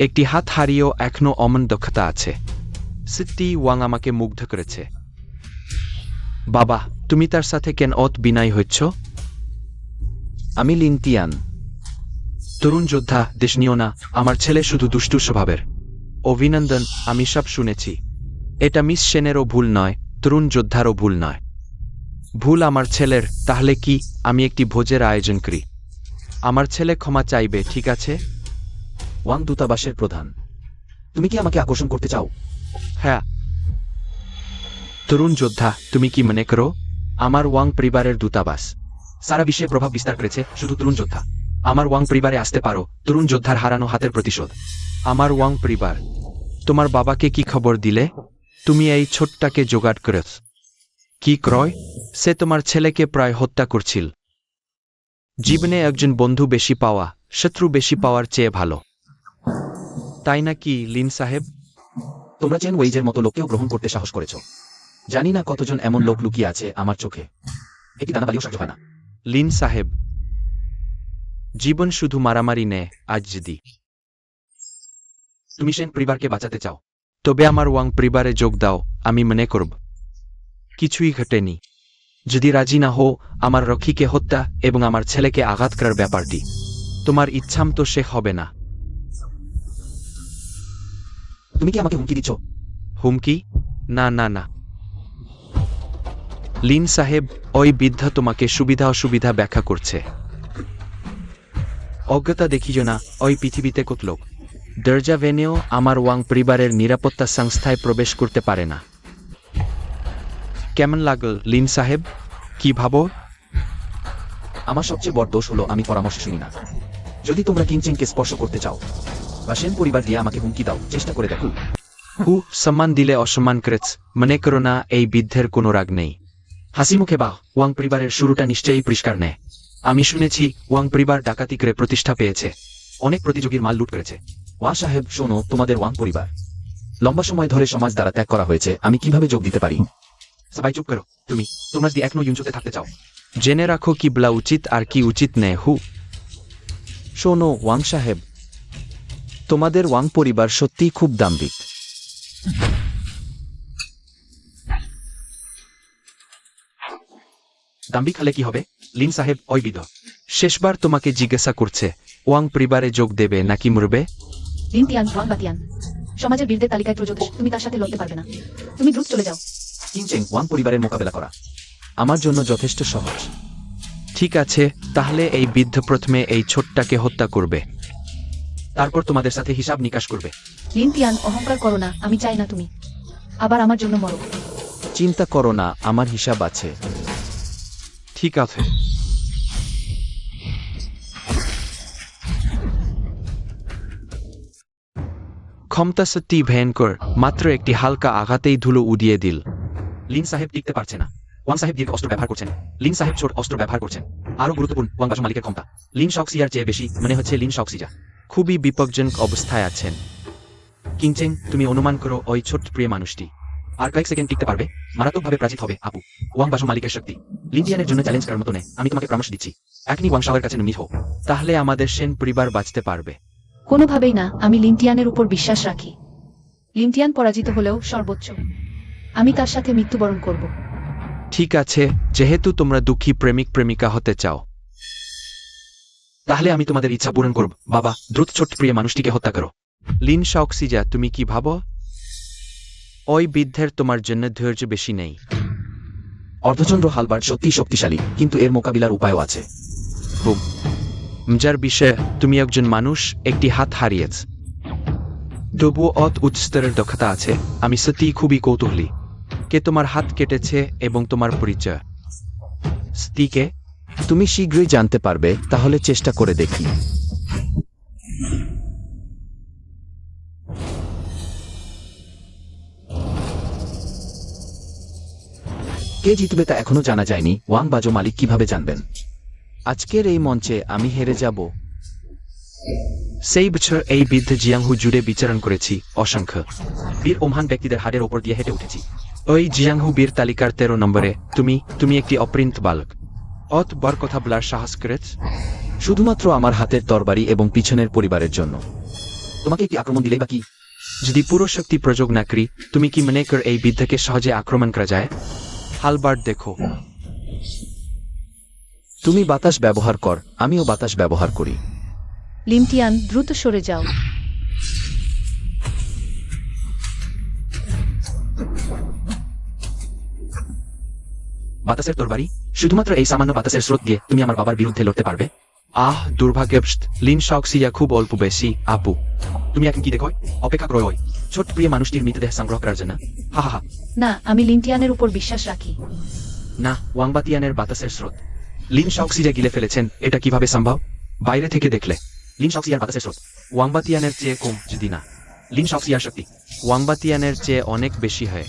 S1: একটি হাত হারিয়েও এখনো অমন দক্ষতা আছে। সত্যি ওয়াং আমাকে মুগ্ধ করেছে। বাবা তুমি তার সাথে কেন অত বিনয় হচ্ছ?
S4: আমি লিন তিয়ান।
S1: তরুণ যোদ্ধা, দেশ নিও না, আমার ছেলে শুধু দুষ্টু স্বভাবের। অভিনন্দন, আমি সব শুনেছি। এটা মিস সেনেরও ভুল নয়, তরুণ যোদ্ধারও ভুল নয়। ভুল আমার ছেলের। তাহলে কি আমি একটি ভোজের আয়োজন করি? আমার ছেলে ক্ষমা চাইবে, ঠিক আছে?
S3: ওয়াং দূতাবাসের প্রধান, তুমি কি আমাকে আকর্ষণ করতে চাও?
S1: হ্যাঁ। তরুণ যোদ্ধা, তুমি কি মনে করো আমার ওয়াং পরিবারের দূতাবাস
S3: সারা বিশ্বে প্রভাব বিস্তার করেছে শুধু তরুণ যোদ্ধা। আমার ওয়াং পরিবারে আসতে পারো, তরুণ যোদ্ধার হারানো হাতের প্রতিশোধ।
S1: আমার ওয়াং পরিবার? তোমার বাবাকে কি খবর দিলে? তুমি এই ছোটটাকে জোগাড় করেছ কি ক্রয়? সে তোমার ছেলেকে প্রায় হত্যা করছিল। জীবনে একজন বন্ধু বেশি পাওয়া শত্রু বেশি পাওয়ার চেয়ে ভালো, তাই না কি লিন সাহেব?
S3: তোমরা চেন ওয়েজের মতো লোককেও গ্রহণ করতে সাহস করেছ। জানি না কতজন এমন লোক লুকিয়ে আছে আমার চোখে। একটি দানা বালিও সহ্য হয় না।
S1: লিন সাহেব, জীবন শুধু মারামারি নেয়। আজ যদি
S3: তুমি সেন পরিবারকে বাঁচাতে চাও
S1: তবে আমার ওয়াং পরিবারে যোগ দাও। আমি মনে করব কিছুই ঘটেনি। যদি রাজি না হো আমার রক্ষীকে হত্যা এবং আমার ছেলেকে আঘাত করার ব্যাপারটি তোমার ইচ্ছাম তো সে হবে না।
S3: তুমি কি আমাকে হুমকি দিচ্ছ?
S1: হুমকি? না না না লিন সাহেব, ওই বৃদ্ধা তোমাকে সুবিধা অসুবিধা ব্যাখ্যা করছে। অজ্ঞতা দেখিজ না ওই পৃথিবীতে কত লোক দরজা ভেঙেও আমার ওয়াং পরিবারের নিরাপত্তা সংস্থায় প্রবেশ করতে পারে না। কেমন লাগল লিন সাহেব? কি ভাবো?
S4: আমার সবচেয়ে বড় দোষ হলো আমি পরামর্শ শুনি না। যদি তোমরা কিংচেনকে স্পর্শ করতে চাও বা সেন পরিবার দিয়ে আমাকে হুমকি দাও, চেষ্টা করে দেখো।
S1: সম্মান দিলে অসম্মান করেছ, মনে করো না এই বিদ্ধের কোনো রাগ নেই।
S3: হাসি মুখে বাহ, ওয়াং পরিবারের শুরুটা নিশ্চয়ই পরিষ্কার নেয়। আমি শুনেছি ওয়াং পরিবার ডাকাতি করে প্রতিষ্ঠা পেয়েছে, অনেক প্রতিযোগীর মাল লুট করেছে।
S4: ওয়া সাহেব শোনো, তোমাদের ওয়াং পরিবার লম্বা সময় ধরে সমাজ দ্বারা ত্যাগ করা হয়েছে। আমি কিভাবে যোগ দিতে পারি?
S3: সবাই চুপ করো। তোমরা যদি এখনো ইউনচুতে থাকতে চাও।
S1: জেনে রাখো কি বলা উচিত আর কি উচিত নেই।
S4: শোনো ওয়াং সাহেব, তোমাদের ওয়াং পরিবার সত্যিই খুব দাম্ভিক।
S3: দাম্ভিক হলে কি হবে? লিন সাহেব ওই বিধ।
S1: শেষবার তোমাকে জিজ্ঞাসা করছে ওয়াং পরিবারে যোগ দেবে নাকি মরবে।
S2: লিন তিয়ান ওয়াং বাতিয়ান সমাজের বীরদের তালিকায় প্রযোদেশ, তুমি তার সাথে লড়তে পারবে না। তুমি দ্রুত চলে যাও।
S4: কিংচেন ওয়াং পরিবারের মোকাবেলা করা আমার জন্য যথেষ্ট সহজ।
S1: ঠিক আছে, তাহলে এই বৃদ্ধ প্রথমে এই ছোটটাকে হত্যা করবে,
S3: তারপর তোমাদের সাথে হিসাব নিকাশ করবে।
S2: লিন তিয়ান অহংকার করো না, আমি চাই না তুমি আবার আমার জন্য মরো।
S4: চিন্তা করো না, আমার হিসাব আছে।
S1: ঠিক আছে। ক্ষমতা সত্যি ভয়ঙ্কর, মাত্র একটি হালকা আঘাতেই ধুলো উড়িয়ে দিল।
S3: লিন সাহেব টিকতে পারছে না। ওয়াং সাহেব দীর্ঘ অস্ত্র ব্যবহার করছেন, লিন সাহেব ছোট অস্ত্র ব্যবহার করছেন। আরো গুরুত্বপূর্ণ, ওয়াং বাসু মালিকের ক্ষমতা লিন শক্সিয়ার চেয়ে বেশি মনে হচ্ছে। লিন শক্সিজা
S1: খুবই বিপজ্জনক অবস্থায় আছেন।
S3: কিংচেং, তুমি অনুমান করো ওই ছোট্ট প্রিয় মানুষটি আর কয়েক সেকেন্ড টিকতে পারবে, মারাত্মকভাবে পরাজিত হবে। আপু, ওয়াং বাসু মালিকের শক্তি লিন্ডিয়ানের জন্য চ্যালেঞ্জ করার মতো নেই। আমি তোমাকে পরামর্শ দিচ্ছি, এখনই ওয়াং শাওয়ের কাছে নিমিত হও।
S1: তাহলে আমাদের সেন পরিবার বাঁচতে পারবে।
S2: কোনোভাবেই না, আমি লিনটিয়ানের উপর বিশ্বাস রাখি। লিনটিয়ান পরাজিত হলেও সর্বোচ্চ আমি তার সাথে মৃত্যুবরণ করব।
S1: ঠিক আছে, যেহেতু তোমরা দুঃখী প্রেমিক প্রেমিকা হতে চাও,
S3: তাহলে আমি তোমাদের ইচ্ছা পূরণ করব। বাবা, দ্রুত ছোট্ট প্রিয় মানুষটিকে হত্যা করো।
S1: লিন শক্সিজা, তুমি কি ভাবো? ওই বৃদ্ধের তোমার জন্য ধৈর্য বেশি নেই।
S4: অর্ধচন্দ্র হালবার্ড সত্যিই শক্তিশালী, কিন্তু এর মোকাবিলার উপায়ও আছে।
S1: মজার বিষয়, তুমি একজন মানুষ, একটি হাত হারিয়েছ, তবুও উচ্চ স্তরের দক্ষতা আছে। আমি সত্যিই খুবই কৌতূহলী, কে তোমার হাত কেটেছে এবং তোমার পরিচয়। স্ত্রীকে
S4: তুমি শীঘ্রই জানতে পারবে, তাহলে চেষ্টা করে দেখি। কে জিতবে তা এখনো জানা যায়নি। ওয়াং বাজো মালিক কিভাবে জানবেন? আজকের এই মঞ্চে আমি হেরে যাব।
S1: সেই বছর এই বৃদ্ধ জিয়াংহু জুড়ে বিচরণ করেছি অসংখ্য
S3: বীর ও মহান ব্যক্তিদের হাড়ের ওপর দিয়ে হেঁটে উঠেছি।
S1: ওই জিয়াংহু বীর তালিকার 13 নম্বরে তুমি একটি অপরিণত বালক। বড় কথা বলার সাহস করেছ
S4: শুধুমাত্র আমার হাতের তরবারি এবং পিছনের পরিবারের জন্য। তোমাকে একটি আক্রমণ দিলেই বা কি?
S1: যদি পুরো শক্তি প্রয়োগ না করি, তুমি কি মনে কর এই বৃদ্ধকে সহজে আক্রমণ করা যায়? হালবার্ড দেখো।
S4: তুমি বাতাস ব্যবহার কর, আমিও বাতাস ব্যবহার করি।
S2: লিনটিয়ান দ্রুত সরে যাও।
S3: বাতাসের তরবারি? শুধুমাত্র এই সামান্য বাতাসের স্রোত দিয়ে তুমি আমার বাবার বিরুদ্ধে লড়তে পারবে?
S1: দুর্ভাগ্যবশত লিন শক্সিয়া খুব অল্প বেশি। আপু,
S3: তুমি এখন কি দেখো? অপেক্ষা করো ওই ছোট্ট প্রিয় মানুষটির মৃতদেহ সংগ্রহ করার জন্য। হা হা হা।
S2: না, আমি লিনটিয়ানের উপর বিশ্বাস রাখি।
S3: না, ওয়াংবাতিয়ানের বাতাসের স্রোত লিন শক্সিজা গিলে ফেলেছেন। এটা কিভাবে সম্ভব? বাইরে থেকে দেখলে লিন শক্সিয়ার বাতাসের স্রোত
S1: ওয়াংবাতিয়ানের চেয়ে কম যদি না।
S3: লিন শক্সিয়ার শক্তি
S1: ওয়াংবাতিয়ানের চেয়ে অনেক বেশি হয়।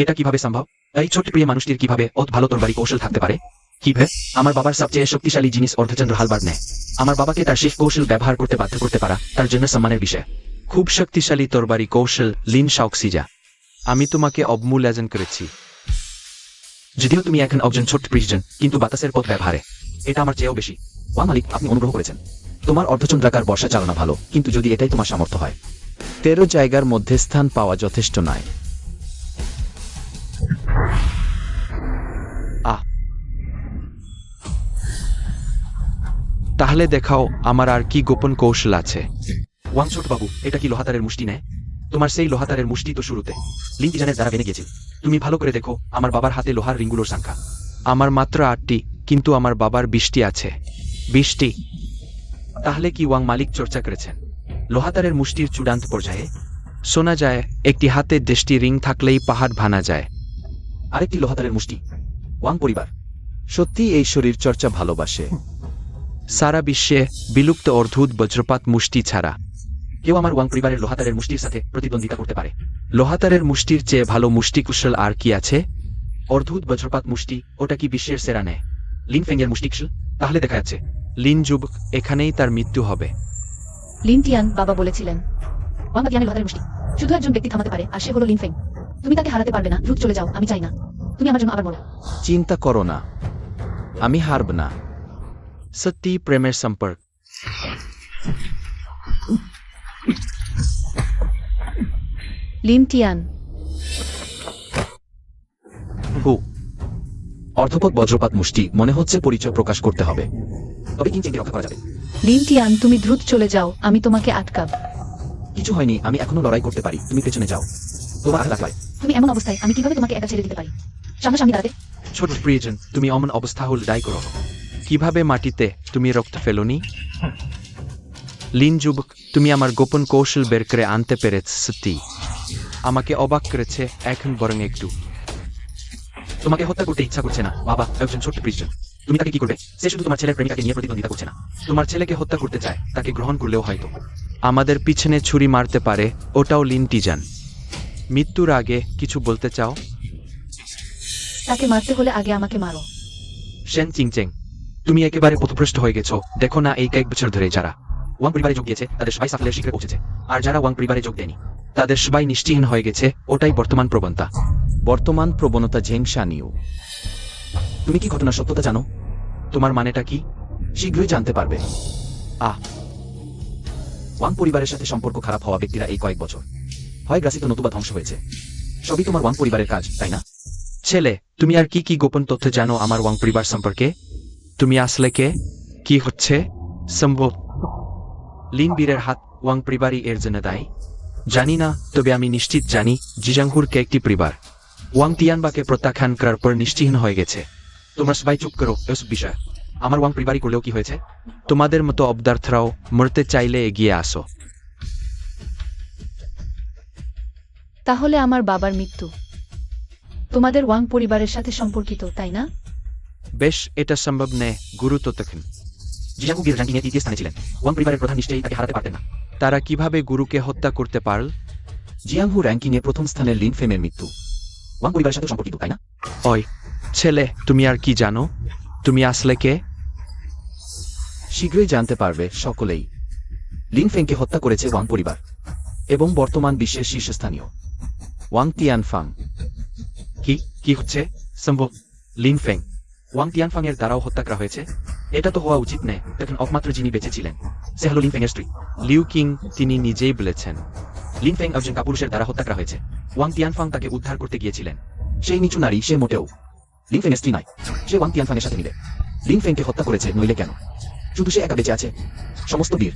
S3: এটা কিভাবে সম্ভব? এই ছোট্ট প্রিয় মানুষটির কিভাবে ভালো তরবারি কৌশল থাকতে পারে? কিভাবে? আমার বাবার সবচেয়ে শক্তিশালী জিনিস অর্ধচন্দ্র হালবার্ড নেয়। আমার বাবাকে তার শেষ কৌশল ব্যবহার করতে বাধ্য করতে পারা তার জন্য সম্মানের বিষয়।
S1: খুব শক্তিশালী তরবারি কৌশল লিন শক্সিজা। আমি তোমাকে অবমূল্যায়ন করেছি।
S3: যদিও তুমি এখন একজন ছোট্ট প্রিজন, কিন্তু বাতাসের পথ ব্যবহারে এটা আমার চেয়েও বেশি। ওয়া মালিক, আপনি অনুগ্রহ করেছেন।
S4: তোমার অর্ধচন্দ্রাকার বর্ষা চালানো ভালো, কিন্তু যদি এটাই তোমার সামর্থ্য হয়। 13 জায়গার মধ্যে স্থান পাওয়া যথেষ্ট নয়।
S1: তাহলে দেখাও আমার আর কি গোপন কৌশল আছে।
S3: ওয়াং ছোট বাবু, এটা কি লোহাতারের মুষ্টি নেয়? তোমার সেই লোহাতারের মুষ্টি তো শুরুতে লিনটিজানের দ্বারা ভেঙে গিয়েছিল। তুমি ভালো করে দেখো আমার বাবার হাতে লোহার রিংগুলোর সংখ্যা।
S1: আমার মাত্র 8টি, কিন্তু আমার বাবার 20টি আছে। 20টি?
S3: তাহলে কি ওয়াং মালিক চর্চা করেছেন লোহাতারের মুষ্টির চূড়ান্ত পর্যায়ে?
S1: শোনা যায় একটি হাতে 10টি রিং থাকলেই পাহাড় ভাঙা যায়।
S3: আরেকটি লোহাতারের মুষ্টি ওয়াং পরিবার।
S4: সত্যি এই শরীর চর্চা ভালোবাসে।
S1: সারা বিশ্বে বিলুপ্ত অর্ধুত বজ্রপাত মুষ্টি ছাড়া
S3: কেউ আমার ওয়াং পরিবারের লোহাতারের মুষ্টির সাথে প্রতিদ্বন্দ্বিতা করতে পারে?
S1: লোহাতারের মুষ্টির চেয়ে ভালো মুষ্টি কুশল আর কি আছে?
S3: অর্ধুত বজ্রপাত মুষ্টি, ওটা কি বিশ্বের সেরা নেয়? লিন ফেংয়ের মুষ্টি কুশল? তাহলে দেখা যাচ্ছে
S1: লিন যুবক, এখানেই তার মৃত্যু হবে।
S2: লিন টিয়ান বাবা বলেছিলেন ওয়াং জ্ঞানের লোহারের মুষ্টি শুধু একজন ব্যক্তি থামাতে পারে, আর সে হলো লিন ফেং। তুমি তাকে হারাতে পারবে না, দ্রুত চলে যাও, আমি চাই না তুমি আমার জন্য আবার মরো।
S4: চিন্তা করো না, আমি হারব না।
S1: সত্যি প্রেমের সম্পর্ক।
S2: লিন টিয়ান
S4: হু, অর্ধপদ বজ্রপাত মুষ্টি মনে হচ্ছে পরিচয় প্রকাশ করতে হবে।
S3: তবে কিঞ্চেনকে রক্ষা করা যাবে।
S2: লিন টিয়ান তুমি দ্রুত চলে যাও, আমি তোমাকে আটকাব।
S3: কিছু হয়নি, আমি এখনো লড়াই করতে পারি, তুমি পেছনে যাও। তোমার আঘাত লাগবে।
S2: তুমি এমন অবস্থায় আমি কিভাবে তোমাকে একা ছেড়ে দিতে পারি? সামনাসামনি দাঁড়াতে।
S1: ছোট প্রিয়জন, তুমি অমন অবস্থা হল দায় করো। কিভাবে মাটিতে তুমি রক্ত ফেলোনি? লিন যুবক, তুমি আমার গোপন কৌশল বের করে আনতে পেরেছ। সত্যি আমাকে অবাক করেছে এখন বরং একটু।
S3: তোমাকে হত্যা করতে ইচ্ছা করছে না বাবা, একজন ছোট্ট প্রিজন। তুমি তাকে কি করবে? সে শুধু তোমার ছেলের প্রেমিকাকে নিয়ে প্রতিদ্বন্দ্বিতা করছে না, তোমার ছেলেকে হত্যা করতে চায়। তাকে গ্রহণ করলেও হয়তো
S1: আমাদের পিছনে ছুরি মারতে পারে, ওটাও লিন টিজান। মৃত্যুর আগে কিছু বলতে চাও?
S2: তাকে মারতে হলে আগে আমাকে মারো।
S3: শেন চিংচেং, তুমি একেবারে পথভ্রষ্ট হয়ে গেছো। দেখো না, এই কয়েক বছর ধরে যারা ওয়াং পরিবারে যোগ দিয়েছে তাদের সবাই সাফল্যের শিখরে পৌঁছেছে, আর যারা ওয়াং পরিবারে যোগ দেয়নি
S1: তাদের সবাই নিষ্ঠিহীন হয়ে গেছে। ওটাই বর্তমান প্রবণতা।
S4: বর্তমান প্রবণতা ঝেংশা নিউ।
S3: তুমি কি ঘটনার সত্যতা জানো?
S1: তোমার মানেটা কি?
S3: শীঘ্রই জানতে পারবে।
S1: আহ,
S3: ওয়াং পরিবারের সাথে সম্পর্ক খারাপ হওয়া ব্যক্তিরা এই কয়েক বছর হয় গ্রাসিত নতুবা ধ্বংস হয়েছে। সবই তোমার ওয়াং পরিবারের কাজ, তাই না?
S1: ছেলে, তুমি আর কি কি গোপন তথ্য জানো আমার ওয়াং পরিবার সম্পর্কে? তুমি আসলে কে? কি হচ্ছে সম্ভব? লিন বীরের হাত ওয়াং পরিবারই এর জন্য দায়ী? জানি না, তবে আমি নিশ্চিত জানি জিজাংহুরকে একটি পরিবার ওয়াং তিয়ানবাকে প্রত্যাখ্যান করার পর নিষ্ঠিহীন হয়ে গেছে।
S3: তোমরা সবাই চুপ করো এসব বিষয়। আমার ওয়াং পরিবারই করলেও কি হয়েছে?
S1: তোমাদের মতো অবদার্থরাও মরতে চাইলে এগিয়ে আসো।
S2: তাহলে আমার বাবার মৃত্যু তোমাদের ওয়াং পরিবারের সাথে সম্পর্কিত, তাই না?
S1: বেশ, এটা সম্ভব নেই গুরু ততক্ষণ।
S3: জিজাংহু বীর র্যাঙ্কিংয়ে তৃতীয় স্থানে ছিলেন। ওয়াং পরিবারের প্রধান নিশ্চয়ই তাকে হারাতে পারতেন না।
S1: তারা কিভাবে গুরুকে হত্যা করতে পারল?
S3: জিয়াংহু র্যাঙ্কিংয়ে প্রথম স্থানে লিন ফেমের মৃত্যু ওয়াং পরিবারের সাথে সম্পর্কিত, তাই না?
S1: ওই ছেলে, তুমি আর কি জানো? তুমি আসলে কে?
S4: শীঘ্রই জানতে পারবে সকলেই। লিন ফেংকে হত্যা করেছে ওয়াং পরিবার এবং বর্তমান বিশ্বের শীর্ষস্থানীয় ওয়াং তিয়ানফাং।
S1: কি কি হচ্ছে সম্ভব? লিন ফেং ওয়াং তিয়ানফাং এর দ্বারাও হত্যা করা হয়েছে?
S3: এটা তো হওয়া উচিত নেই। তখন একমাত্র যিনি বেঁচে ছিলেন সে হলো লিন ফেংয়ের স্ত্রী।
S1: লিউ কিং, তিনি নিজেই বলেছেন
S3: লিন ফেং একজন কাপুরুষের দ্বারা হত্যা করা হয়েছে। ওয়াং তিয়ানফাং তাকে উদ্ধার করতে গিয়েছিলেন। সেই নিচু নারী, সে মোটেও লিন ফেংয়ের স্ত্রী নয়। সে ওয়াং তিয়ানফাং এর সাথে মিলে লিন ফেংকে হত্যা করেছে, নইলে কেন? শুধু সে একা বেঁচে আছে, সমস্ত বীর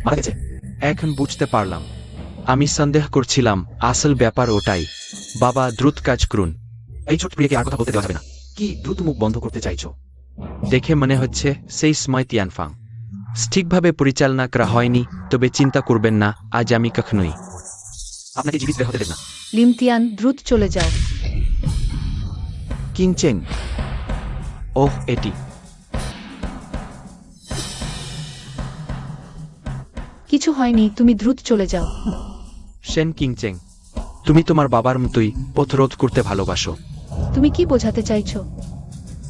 S3: মারা গেছে।
S1: এখন বুঝতে পারলাম। আমি সন্দেহ করছিলাম, আসল ব্যাপার ওটাই। বাবা, দ্রুত কাজ করুন।
S3: এই ছোট্ট প্রিয়কে আর কথা বলতে দেওয়া যাবে না। কি দ্রুত মুখ বন্ধ করতে চাইছো?
S1: দেখে মনে হচ্ছে সেই সময় তিয়ানফাং ঠিকভাবে পরিচালনা করা হয়নি। তবে চিন্তা করবেন না, আজ আমি কখনোই
S3: আপনাকে জীবিত বের হতে দেব না।
S2: লিন টিয়ান দ্রুত চলে যাও।
S4: কিংচেং,
S1: ওহ, এটি
S2: কিছু হয়নি, তুমি দ্রুত চলে যাও।
S1: শেন কিংচেং, তুমি তোমার বাবার মতোই পথরোধ করতে ভালোবাসো।
S2: তুমি কি বোঝাতে চাইছো?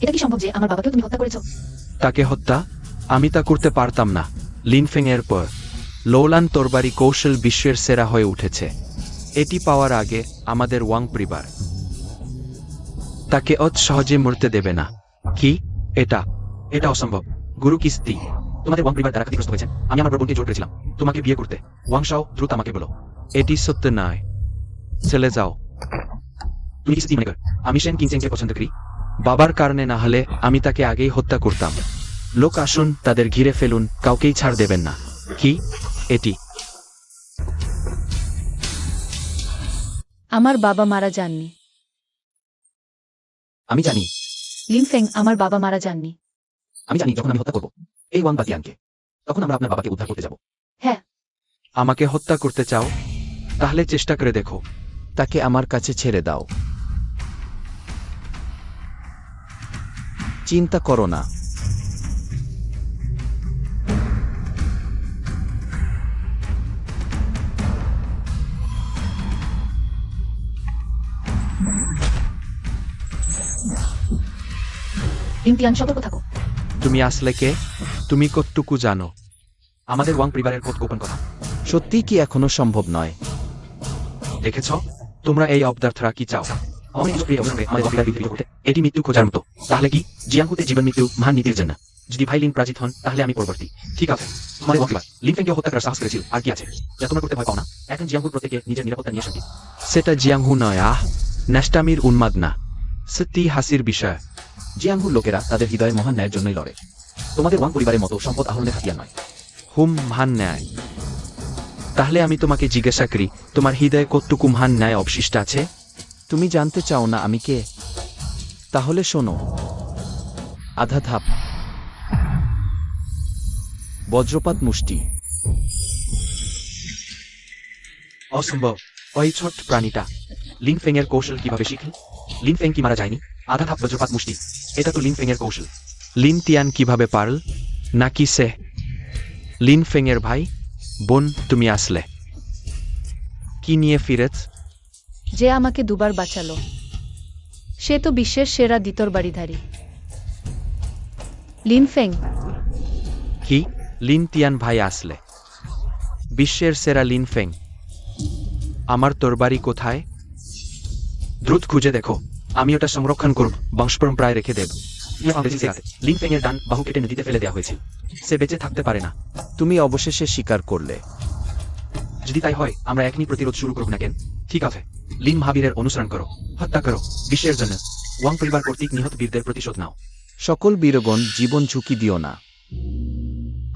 S2: এটা কি সম্ভব যে আমার বাবাকেও তুমি হত্যা করেছো?
S1: তাকে হত্যা? আমি তা করতে পারতাম না। লিনফেং এর পর লৌলান তরবারি কৌশল বিশ্বের সেরা হয়ে উঠেছে। এটি পাওয়ার আগে আমাদের ওয়াং পরিবার তাকে অত সহজে মরতে দেবে না। কি এটা?
S3: এটা অসম্ভব। গুরু কি স্ত্রী তোমাদের ওয়াং পরিবার দ্বারা ক্ষতিগ্রস্ত হয়েছেন। আমি আমার বোনকে জোর করেছিলাম তোমাকে বিয়ে করতে। ওয়াং শাও, দ্রুত আমাকে বলো।
S1: এটি সত্য নয়। চলে যাও।
S3: তুমি কি স্ত্রী মনে কর আমি শেন কিংচেংকে পছন্দ করি?
S1: বাবার কারণে না হলে আমি তাকে আগেই হত্যা করতাম। লোক আসুন, তাদের ঘিরে ফেলুন, কাউকেই ছাড় দেবেন না। কি এটি?
S2: আমার বাবা মারা যাননি।
S4: আমি জানি,
S2: লিনফেং, আমার বাবা মারা যাননি।
S4: আমি জানি যখন আমি হত্যা করব এই ওয়াং বাতিয়ানকে, তখন আমরা আপনার বাবাকে উদ্ধার করতে যাব।
S2: হ্যাঁ,
S1: আমাকে হত্যা করতে চাও? তাহলে চেষ্টা করে দেখো।
S4: তাকে আমার কাছে ছেড়ে দাও। চিন্তা করো না।
S2: লিনতিয়ান, সতর্ক থাকো।
S1: তুমি আসলে কে? তুমি কতটুকু জানো?
S3: আমাদের ওয়াং পরিবারের কত গোপন কথা।
S4: সত্যি কি এখনো সম্ভব নয়?
S3: দেখেছ, তোমরা এই অবদার্থরা কি চাও? অনেক প্রিয় অবস্থায় আমাদের অপরাধ বিকৃত করতে। এটি মৃত্যু খোঁজার মতো। তাহলে কি জিয়াংহুতে জীবন মৃত্যু মহান নীতির জন্য? যদি ভাই লিন পরাজিত হন তাহলে আমি পরবর্তী। ঠিক আছে, আমাদের ওয়াং লিনফেংকে হত্যা করার সাহস করেছিল। আর কি আছে যা তোমরা করতে ভয় পাও না? এখন জিয়াংহুর প্রত্যেকে নিজের নিরাপত্তা নিয়ে শান্তি।
S1: সেটা জিয়াংহু নয়, ন্যাস্টামির উন্মাদনা। সত্যি হাসির বিষয়।
S4: জিয়াংহুর লোকেরা তাদের হৃদয়ে মহান ন্যায়ের জন্যই লড়ে। তোমাদের ওয়াং পরিবারের মতো সম্পদ আহরণের হাতিয়ার নয়।
S1: হুম, মহান ন্যায়। তাহলে আমি তোমাকে জিজ্ঞাসা করি, তোমার হৃদয়ে কতটুকু মহান ন্যায় অবশিষ্ট আছে?
S4: তুমি জানতে চাও না আমি কে? তাহলে শোনো। আধা ধাপ, বজ্রপাত মুষ্টি।
S3: অসম্ভব। ওই ছোট্ট প্রাণীটা লিনফেং এর কৌশল কিভাবে শিখল? লিনফেং কি মারা যায়নি? আধা ধাপ বজ্রপাত মুষ্টি, এটা তো লিনফেং এর কৌশল।
S1: লিন তিয়ান কিভাবে পারল? নাকি সে লিন ফেংয়ের ভাই? বোন, তুমি আসলে কি নিয়ে ফিরেছ?
S2: যে আমাকে দুবার বাঁচালো, সে তো বিশ্বের সেরা দিতর বাড়িধারী। লিনফেং,
S1: কি? লিন তিয়ান ভাই আসলে বিশ্বের সেরা লিন ফেং? আমার তরবারি কোথায়?
S3: দ্রুত খুঁজে দেখো, আমি ওটা সংরক্ষণ করব, বংশপরম্পরায় রেখে দেব। লিনফেং এর ডান বাহু কেটে নদীতে ফেলে দেওয়া হয়েছিল। সে বেঁচে থাকতে পারে না।
S4: তুমি অবশেষে স্বীকার করলে।
S3: যদি তাই হয়, আমরা এখনই প্রতিরোধ শুরু করব না কেন? ঠিক আছে, লিন মহাবীরের অনুসরণ করো, হত্যা করো, বিশ্বের জন্য। ওয়াং পরিবার কর্তৃক নিহত বীরদের প্রতিশোধ নাও।
S4: সকল বীরগণ, জীবন ঝুঁকি দিও না।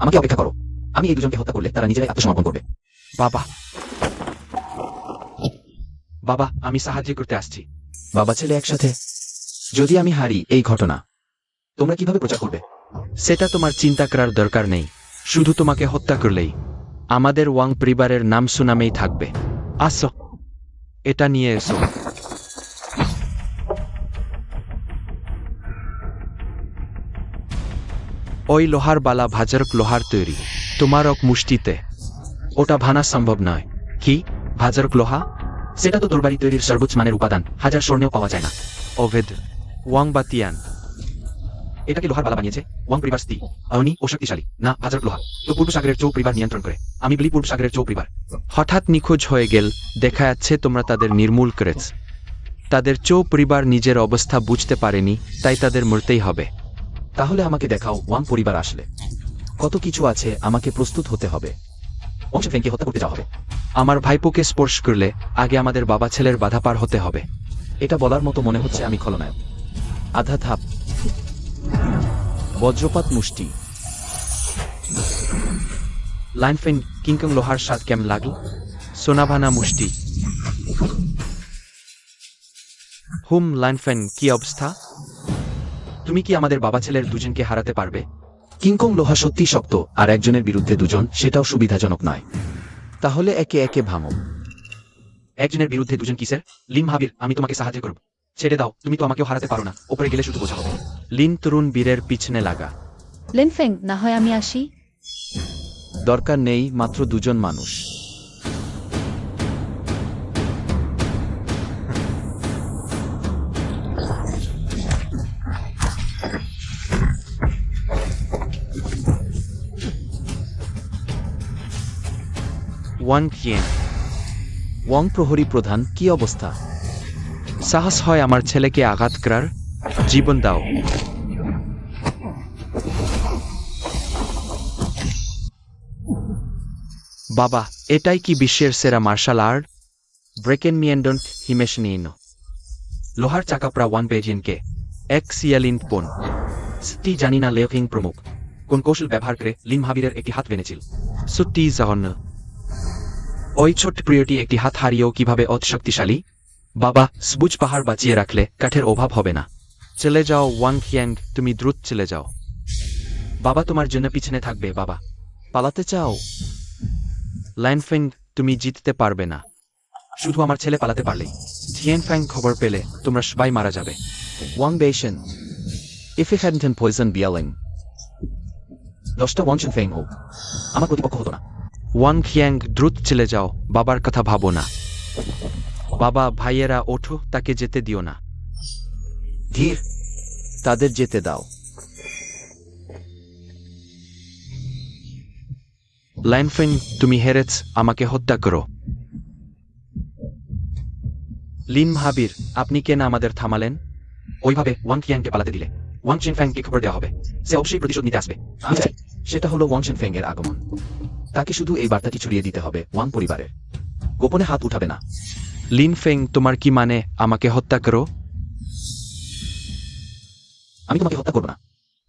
S4: আমাকে অপেক্ষা করো। আমি এই দুজনকে হত্যা করলে তারা নিজেরাই আত্মসমর্পণ করবে।
S1: বাবা,
S3: বাবা, আমি সাহায্য করতে আসছি।
S4: বাবা ছেলে একসাথে? যদি আমি হারি এই ঘটনা, তোমরা কিভাবে প্রচার করবে?
S1: সেটা তোমার চিন্তা করার দরকার নেই। শুধু তোমাকে হত্যা করলেই আমাদের ওয়াং পরিবারের নাম সুনামেই থাকবে। আসো, এটা নিয়ে এসো। ওই লোহার বালা ভাজরক লোহার তৈরি, তোমার এক মুষ্টিতে। ওটা ভাঙা সম্ভব নয়।
S3: কি? ভাজরক লোহা? সেটা তো তরবারি তৈরির সর্বোচ্চ মানের উপাদান, হাজার স্বর্ণেও পাওয়া যায় না।
S1: অভেদ, ওয়াং বাতিয়ান।
S3: এটাকে লোহার বালা বানিয়েছে ওয়াং পরিবার স্ত্রী, অনি ও শক্তিশালী না ভাজরক লোহা। তো পূর্ব সাগরের চৌ পরিবার নিয়ন্ত্রণ করে। আমি বলি পূর্ব সাগরের চৌ পরিবার।
S1: হঠাৎ নিখোঁজ হয়ে গেল, দেখা যাচ্ছে তোমরা তাদের নির্মূল করেছ। তাদের চৌ পরিবার নিজের অবস্থা বুঝতে পারেনি, তাই তাদের মরতেই হবে।
S4: তাহলে আমাকে দেখাও ওয়াং পরিবার আসলে কত কিছু আছে। আমাকে প্রস্তুত হতে হবে।
S3: বংশফেংকে হত্যা করতে যাওয়া হবে।
S1: আমার ভাইপোকে স্পর্শ করলে আগে আমাদের বাবা ছেলের বাধা পার হতে হবে।
S4: এটা বলার মতো মনে হচ্ছে আমি খলনায়ক। আধা ধাপ, বজ্রপাত মুষ্টি।
S1: লাইনফেং, কিংকং লোহার স্বাদ কেমন লাগল? সোনাভানা মুষ্টি। হুম, লাইনফেং, কি অবস্থা?
S3: তুমি কি আমাদের বাবা ছেলের দুজনকে হারাতে পারবে?
S4: কিংকং লোহা সত্যি শক্ত, আর একজনের বিরুদ্ধে দুজন, সেটাও সুবিধাজনক নয়। তাহলে একে একে ভাঙো।
S3: একজনের বিরুদ্ধে দুজন কিসের? লিন মহাবীর, আমি তোমাকে সাহায্য করব। ছেড়ে দাও, তুমি তো আমাকেও হারাতে পারো না। ওপরে গেলে শুধু বোঝা হবে।
S1: লিন তরুণ বীরের পিছনে লাগা।
S2: লিনফেং, না হয় আমি আসি?
S4: দরকার নেই, মাত্র দুজন মানুষ।
S1: ওয়ান কিয়েন,
S4: ওয়াং প্রহরী প্রধান, কি অবস্থা?
S1: সাহস হয় আমার ছেলেকে আঘাত করার? জীবন দাও। বাবা, এটাই কি বিশ্বের সেরা মার্শাল আর্ট? ব্রেকেন মিয়েন্ডন হিমেশনিনো।
S3: লোহার চাকাপড়া ওয়ান পেজিয়ানকে
S1: এক সিয়ালিন পোন।
S3: স্টি জানি না লেওকিং প্রমুখ কোন কৌশল ব্যবহার করে লিন মহাবীরের একটি হাত ভেঙেছিল।
S1: সুটি জাহন।
S3: ওই ছোট্ট প্রিয়টি একটি হাত হারিয়েও কিভাবে অত শক্তিশালী?
S1: বাবা, সবুজ পাহাড় বাঁচিয়ে রাখলে কাঠের অভাব হবে না। চলে যাও ওয়াং খিয়াং, তুমি দ্রুত চলে যাও। বাবা তোমার জন্য পিছনে থাকবে বাবা।
S4: পালাতে চাও?
S1: লাইনফেং, তুমি জিততে পারবে না।
S3: শুধু আমার ছেলে পালাতে পারলেই।
S1: টিয়েনফ্যাং খবর পেলে তোমরা সবাই মারা যাবে।
S4: ওয়াং বেশন, if it hadn't been poison Bialing,
S3: 10টা ওয়াংশন ফেং হোক, আমার প্রতিপক্ষ হতো না।
S1: ওয়াং খিয়াং, দ্রুত চলে যাও, বাবার কথা ভাবো না। বাবা, ভাইয়েরা ওঠো, তাকে যেতে দিও না।
S3: ধীর,
S4: তাদের যেতে দাও।
S1: লাইনফেং, তুমি হেরেছ, আমাকে হত্যা করো। লিন মহাবীর, আপনি কেন আমাদের থামালেন?
S3: ওইভাবে ওয়াং কিয়াংকে পালাতে দিলে ওয়াং চেন ফ্যাংকে খবর দেওয়া হবে, সে অবশ্যই প্রতিশোধ নিতে আসবে। আমি চাই সেটা হলো ওয়াং চেন ফ্যাং এর আগমন। তাকে শুধু এই বার্তাটি ছড়িয়ে দিতে হবে, ওয়াং পরিবারের গোপনে হাত উঠাবে না।
S1: লিন ফেং, তোমার কি মানে আমাকে হত্যা করো?
S3: আমি তোমাকে হত্যা করব না।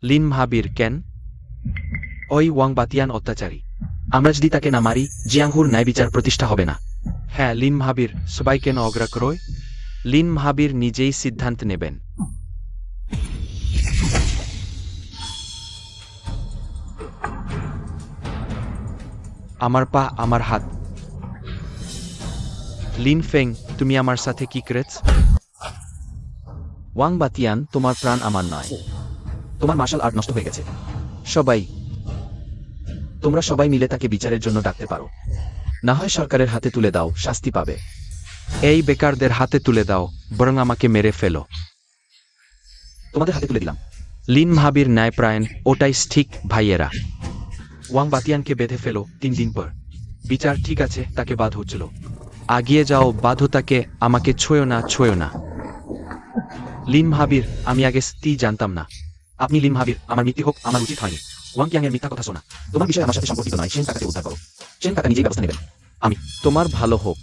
S1: লিন মহাবীর, কেন? ওই ওয়াং বাতিয়ান অত্যাচারী।
S3: আমরা যদি তাকে না মারি, জিয়াংহুর ন্যায় বিচার প্রতিষ্ঠা হবে না।
S1: হ্যাঁ, লিন মহাবীর, সবাই কেন অগ্রা করোয়? লিন মহাবীর নিজেই সিদ্ধান্ত নেবেন। আমার পা, আমার হাত। লিন ফেং, তুমি আমার সাথে কি করেছ?
S4: ওয়াং বাতিয়ান, তোমার প্রাণ আমার নয়।
S3: তোমার মার্শাল আর্ট নষ্ট হয়ে গেছে।
S4: সবাই,
S3: তোমরা সবাই মিলে তাকে বিচারের জন্য ডাকতে পারো।
S4: না হয় সরকারের হাতে তুলে দাও, শাস্তি পাবে।
S1: এই বেকারদের হাতে তুলে দাও, বরং আমাকে মেরে ফেলো।
S3: তোমাদের হাতে তুলে দিলাম।
S1: লিন মহাবীর ন্যায়প্রায়ণ, ওটাই ঠিক ভাইয়েরা। ওয়াং বাতিয়ানকে বেঁধে ফেলো 3 দিন পর। বিচার ঠিক আছে, তাকে বাধ হচ্ছিল। আগিয়ে যাও, বাধো তাকে, আমাকে ছোঁয় না, ছোঁয় না। লিন মহাবীর, আমি আগে সত্যিই জানতাম না।
S3: আপনি লিন মহাবীর, আমার মৃত্যু হোক, আমার উচিত হয়নি। ওয়াং কিয়াং এর মিথ্যা কথা শোনা। তোমার বিষয় আমার সাথে সম্পর্কিত নয়। শেন কাকাকে উদ্ধার করো। শেন কাকা নিজেই ব্যবস্থা নেবেন। আমি
S4: তোমার ভালো হোক।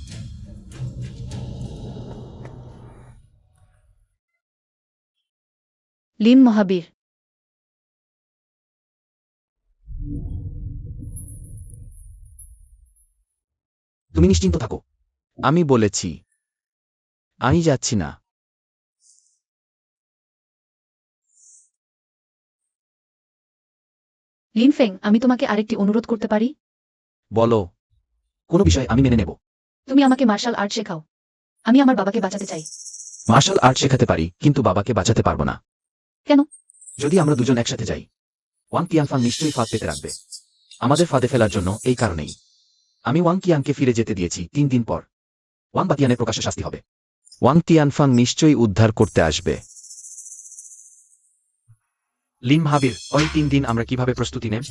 S2: লিন মহাবীর,
S3: তুমি নিশ্চিন্ত থাকো।
S4: আমি বলেছি, আমি যাচ্ছি না।
S2: লিন ফেং, আমি তোমাকে আরেকটি অনুরোধ করতে পারি?
S4: বলো।
S3: কোনো বিষয় আমি মেনে নেব।
S2: তুমি আমাকে মার্শাল আর্ট শেখাও। আমি আমার বাবাকে বাঁচাতে চাই।
S3: মার্শাল আর্ট শেখাতে পারি, কিন্তু বাবাকে বাঁচাতে পারবো না।
S2: কেন?
S3: যদি আমরা দুজন একসাথে যাই, ওয়াং কিয়াংফাং নিশ্চয়ই ফাঁদ পেতে রাখবে আমাদের ফাঁদে ফেলার জন্য। এই কারণেই আমি ওয়াং কিয়াংকে ফিরে যেতে দিয়েছি। 3 দিন পর ওয়াং বাতিয়ানের প্রকাশ্যে শাস্তি হবে।
S4: ওয়াং তিয়ানফাং নিশ্চয়ই উদ্ধার করতে আসবে।
S3: লিন মহাবীর, ওই 3 দিন আমরা কিভাবে প্রস্তুতি নেব?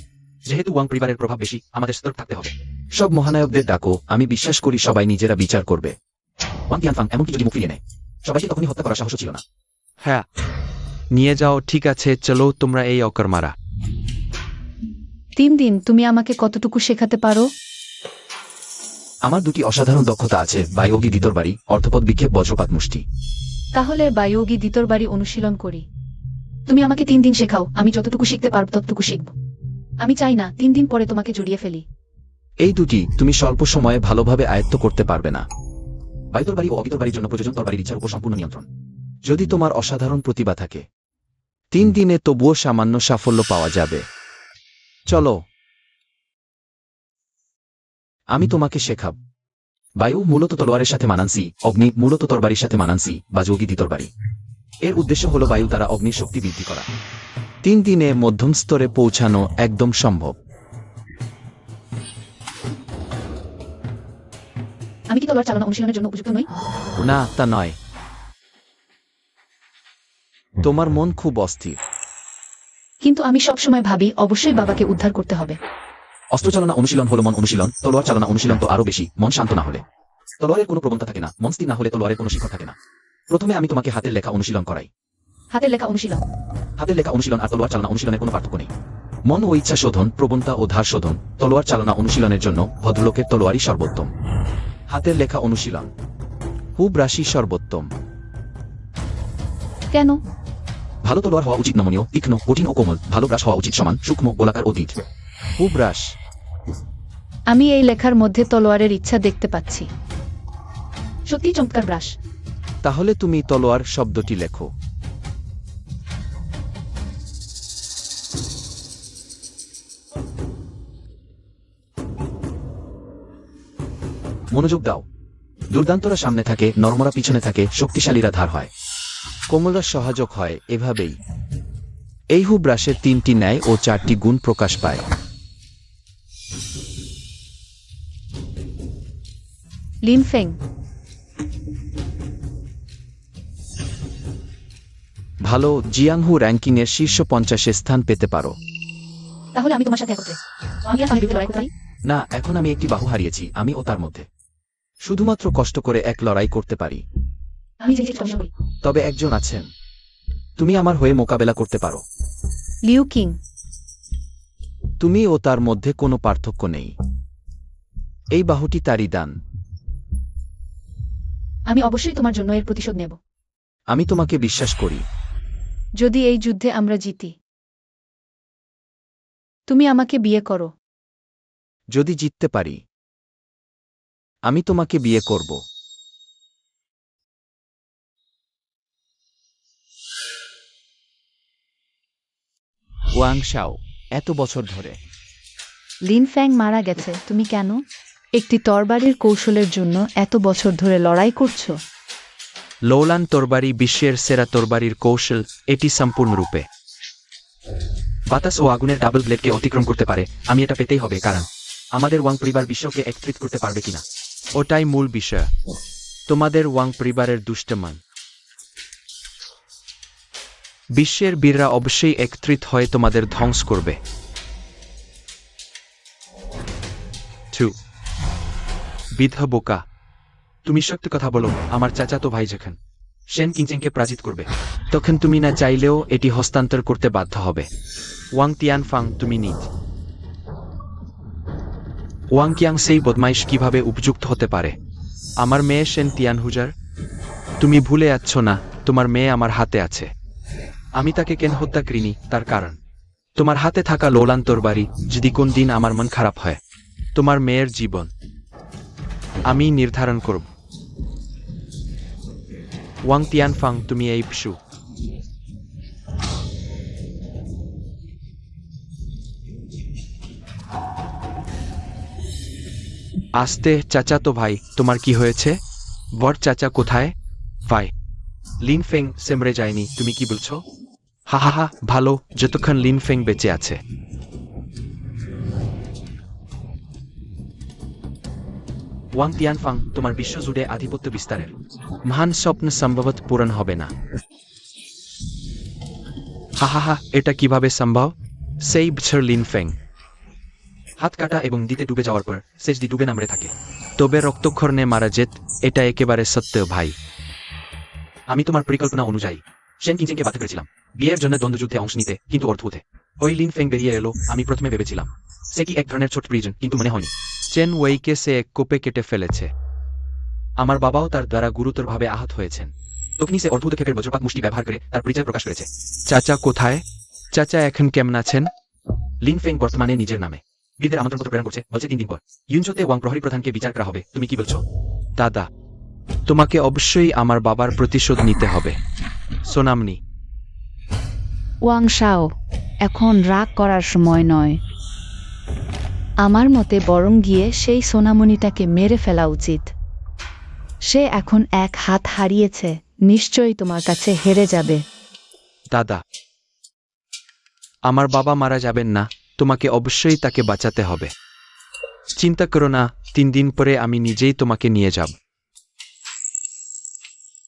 S3: যেহেতু ওয়াং পরিবারের প্রভাব বেশি, আমাদের সতর্ক থাকতে হবে।
S4: সব মহানায়কদের ডাকো, আমি বিশ্বাস করি সবাই নিজেরা বিচার করবে।
S3: ওয়াং কিয়াংফাং এমনকি যদি মুখ ফিরিয়ে নেয়, সবাইকে তখনই হত্যা করার সাহস ছিল না।
S1: হ্যাঁ, নিয়ে যাও, ঠিক আছে, চলো তোমরা এই অকর্মারা।
S2: 3 দিন, তুমি আমাকে কতটুকু শেখাতে পারো?
S3: আমার 2টি অসাধারণ দক্ষতা আছে, বায়োগী দিতরবাড়ি, অর্থপদ বিক্ষেপ, বজ্রপাত মুষ্টি।
S2: তাহলে বায়োগী দ্বিতর বাড়ি অনুশীলন করি। তুমি আমাকে 3 দিন শেখাও, আমি যতটুকু শিখতে পারব ততটুকু শিখব। আমি চাই না 3 দিন পরে তোমাকে জড়িয়ে ফেলি।
S4: এই দুটি তুমি স্বল্প সময়ে ভালোভাবে আয়ত্ত করতে পারবে না।
S3: বায়ুতরবাড়ি ও অবিতরবাড়ির জন্য প্রযোজন তরবারির ইচ্ছার উপর সম্পূর্ণ নিয়ন্ত্রণ।
S4: যদি তোমার অসাধারণ প্রতিভা থাকে, 3 দিনে তবুও সামান্য সাফল্য পাওয়া যাবে। চলো, আমি তোমাকে শেখাব।
S3: বায়ু মূলত তলোয়ারের সাথে মানানসি, অগ্নি মূলত তরবারির সাথে মানানসি বা যোগী দিতরবাড়ি। এর উদ্দেশ্য হল বায়ু দ্বারা অগ্নির শক্তি বৃদ্ধি করা।
S4: 3 দিনে মধ্যম স্তরে পৌঁছানো একদম সম্ভব।
S2: আমি কি তলোয়ার চালানো অনুশীলনের জন্য উপযুক্ত নই?
S4: না, তা নয়। তোমার মন খুব অস্থির।
S2: কিন্তু আমি সব সময় ভাবি অবশ্যই বাবাকে উদ্ধার করতে হবে।
S3: অস্ত্রচালনা অনুশীলন হলো মন অনুশীলন, তলোয়ার চালনা অনুশীলন তো আরো বেশি। মন শান্ত না হলে তলোয়ারের কোনো প্রবণতা থাকে না, মন স্থির না হলে তলোয়ারের কোনো শিখর থাকে না। প্রথমে আমি তোমাকে হাতের লেখা অনুশীলন করাই।
S2: হাতের লেখা অনুশীলন?
S3: হাতের লেখা অনুশীলন আর তলোয়ার চালনা অনুশীলনের কোনো পার্থক্য নেই। মন ও ইচ্ছা শোধন, প্রবণতা ও ধার শোধন। তলোয়ার চালনা অনুশীলনের জন্য ভদ্রলোকের তলোয়ারই সর্বোত্তম।
S4: হাতের লেখা অনুশীলন হুব রাশি সর্বোত্তম।
S2: কেন?
S3: ভালো তলোয়ার হওয়া উচিত নমনীয়, তীক্ষ্ণ, কঠিন ও কোমল। ভালো ব্রাশ হওয়া উচিত সমান, সূক্ষ্ম, গোলাকার ও দৃঢ়।
S4: হুব রাশ।
S2: আমি এই লেখার মধ্যে তলোয়ারের ইচ্ছা দেখতে পাচ্ছি। সত্যি চমৎকার ব্রাশ।
S4: তাহলে তুমি তলোয়ার শব্দটি লেখো। মনোযোগ দাও। দুর্দান্তরা সামনে থাকে, নরমরা পিছনে থাকে, শক্তিশালীরা ধার হয়, কোমলরা সহযোগ হয়। এভাবেই এই হু ব্রাশের 3টি ন্যায় ও 4টি গুণ প্রকাশ পায়।
S2: লিন ফেং,
S4: ভালো, জিয়াংহু র্যাঙ্কিংয়ের শীর্ষ 50-এ স্থান পেতে পারো।
S2: তাহলে আমি তোমার সাথে একত্রে আমি আর স্বামীর বিরুদ্ধে লড়াই করতে পারি?
S4: না, এখন আমি একটি বাহু হারিয়েছি, আমি ও তার মধ্যে শুধুমাত্র কষ্ট করে এক লড়াই করতে পারি।
S2: আমি যে গবেষণা করি।
S4: তবে একজন আছেন, তুমি আমার হয়ে মোকাবেলা করতে পারো।
S2: লিউ কিং,
S4: তুমি ও তার মধ্যে কোনো পার্থক্য নেই। এই বাহুটি তারই দান।
S2: আমি অবশ্যই তোমার জন্য এর প্রতিশোধ নেব।
S4: আমি তোমাকে বিশ্বাস করি।
S2: যদি এই যুদ্ধে আমরা জিতি, তুমি আমাকে বিয়ে করো।
S4: যদি জিততে পারি, আমি তোমাকে বিয়ে করব। ওয়াং শাও, এত বছর ধরে
S2: লিন ফ্যাং মারা গেছে, তুমি কেন একটি তরবারির কৌশলের জন্য এত বছর ধরে লড়াই করছো?
S1: লৌলান তরবারি বিশ্বের সেরা তরবারির কৌশল, এটি সম্পূর্ণরূপে বাতাস ও আগুনের ডাবল ব্লেডকে অতিক্রম করতে পারে। আমি এটা পেতেই হবে, কারণ আমাদের ওয়াং পরিবার বিশ্বকে একত্রিত করতে পারবে কিনা ওটাই মূল বিষয়। তোমাদের ওয়াং পরিবারের দুষ্টমান বিশ্বের বীররা অবশ্যই একত্রিত হয়ে তোমাদের ধ্বংস করবে। বিধা বোকা, তুমি সত্য কথা বলো। আমার চাচাতো ভাই যখন শেন কিংচেংকে পরাজিত করবে, তখন তুমি না চাইলেও এটি হস্তান্তর করতে বাধ্য হবে। ওয়াং তিয়ানফাং, তুমি নিজ ওয়াং কিয়াং সেই বদমাইশ কিভাবে উপযুক্ত হতে পারে? আমার মেয়ে শেন তিয়ানহুজার, তুমি ভুলে যাচ্ছ না তোমার মেয়ে আমার হাতে আছে। আমি তাকে কেন হত্যা করিনি, তার কারণ তোমার হাতে থাকা লোলান তরবারি। যদি কোন দিন আমার মন খারাপ হয়, তোমার মেয়ের জীবন আমি নির্ধারণ করব। ওয়াং তিয়ানফাং, তুমি এই পশু। আস্তে, চাচাতো ভাই, তোমার কি হয়েছে? বড় চাচা কোথায়? ভাই লিন ফেং সেমরে যায়নি, তুমি কি বলছো? হা হা হা, ভালো, যতক্ষণ লিন ফেং বেঁচে আছে। ওয়াং তিয়ানফাং, তোমার বিশ্ব জুড়ে আধিপত্য বিস্তারের মহান স্বপ্ন সম্ভবত পূরণ হবে না। হা হা হা, এটা কিভাবে সম্ভব? সেই বছর লিন ফেং হাত কাটা এবং দিতে ডুবে যাওয়ার পর শেষ দি ডুবে নামড়ে থাকে, তবে রক্তক্ষরণে মারা যেত। এটা একেবারে সত্য ভাই। আমি তোমার পরিকল্পনা অনুযায়ী শেন কিংচেংকে বাধ্য করেছিলাম বিয়ের জন্য দ্বন্দ্বযুদ্ধে অংশ নিতে, কিন্তু অর্থে ওই লিন ফেং বেরিয়ে এলো। আমি প্রথমে ভেবেছিলাম সে কি এক ধরনের ছোট প্রিজন, কিন্তু মনে হয়নি। চেন ওয়েইকে সে এক কোপে কেটে ফেলেছে। আমার বাবাও তার দ্বারা গুরুতরভাবে আহত হয়েছেন। তখনই সে অদ্ভুত ক্ষেপের বজ্রপাত মুষ্টি ব্যবহার করে তার পরিচয় প্রকাশ করেছে। চাচা কোথায়? চাচা এখন কেমন আছেন? লিন ফেং বর্তমানে নিজের নামে বীরদের আমন্ত্রণপত্র প্রেরণ করছে, বলছে 3 দিন পর ইউনচোতে ওয়াং প্রহরী প্রধানকে বিচার করা হবে। তুমি কি বলছো? দাদা, তোমাকে অবশ্যই আমার বাবার প্রতিশোধ নিতে হবে। সোনামনি,
S2: ওয়াং শাও, এখন রাগ করার সময় নয়। আমার মতে বরং গিয়ে সেই সোনামণিটাকে মেরে ফেলা উচিত। সে এখন এক হাত হারিয়েছে, নিশ্চয়ই তোমার কাছে হেরে যাবে।
S1: দাদা, আমার বাবা মারা যাবেন না, তোমাকে অবশ্যই তাকে বাঁচাতে হবে। চিন্তা করো না, 3 দিন পরে আমি নিজেই তোমাকে নিয়ে যাব।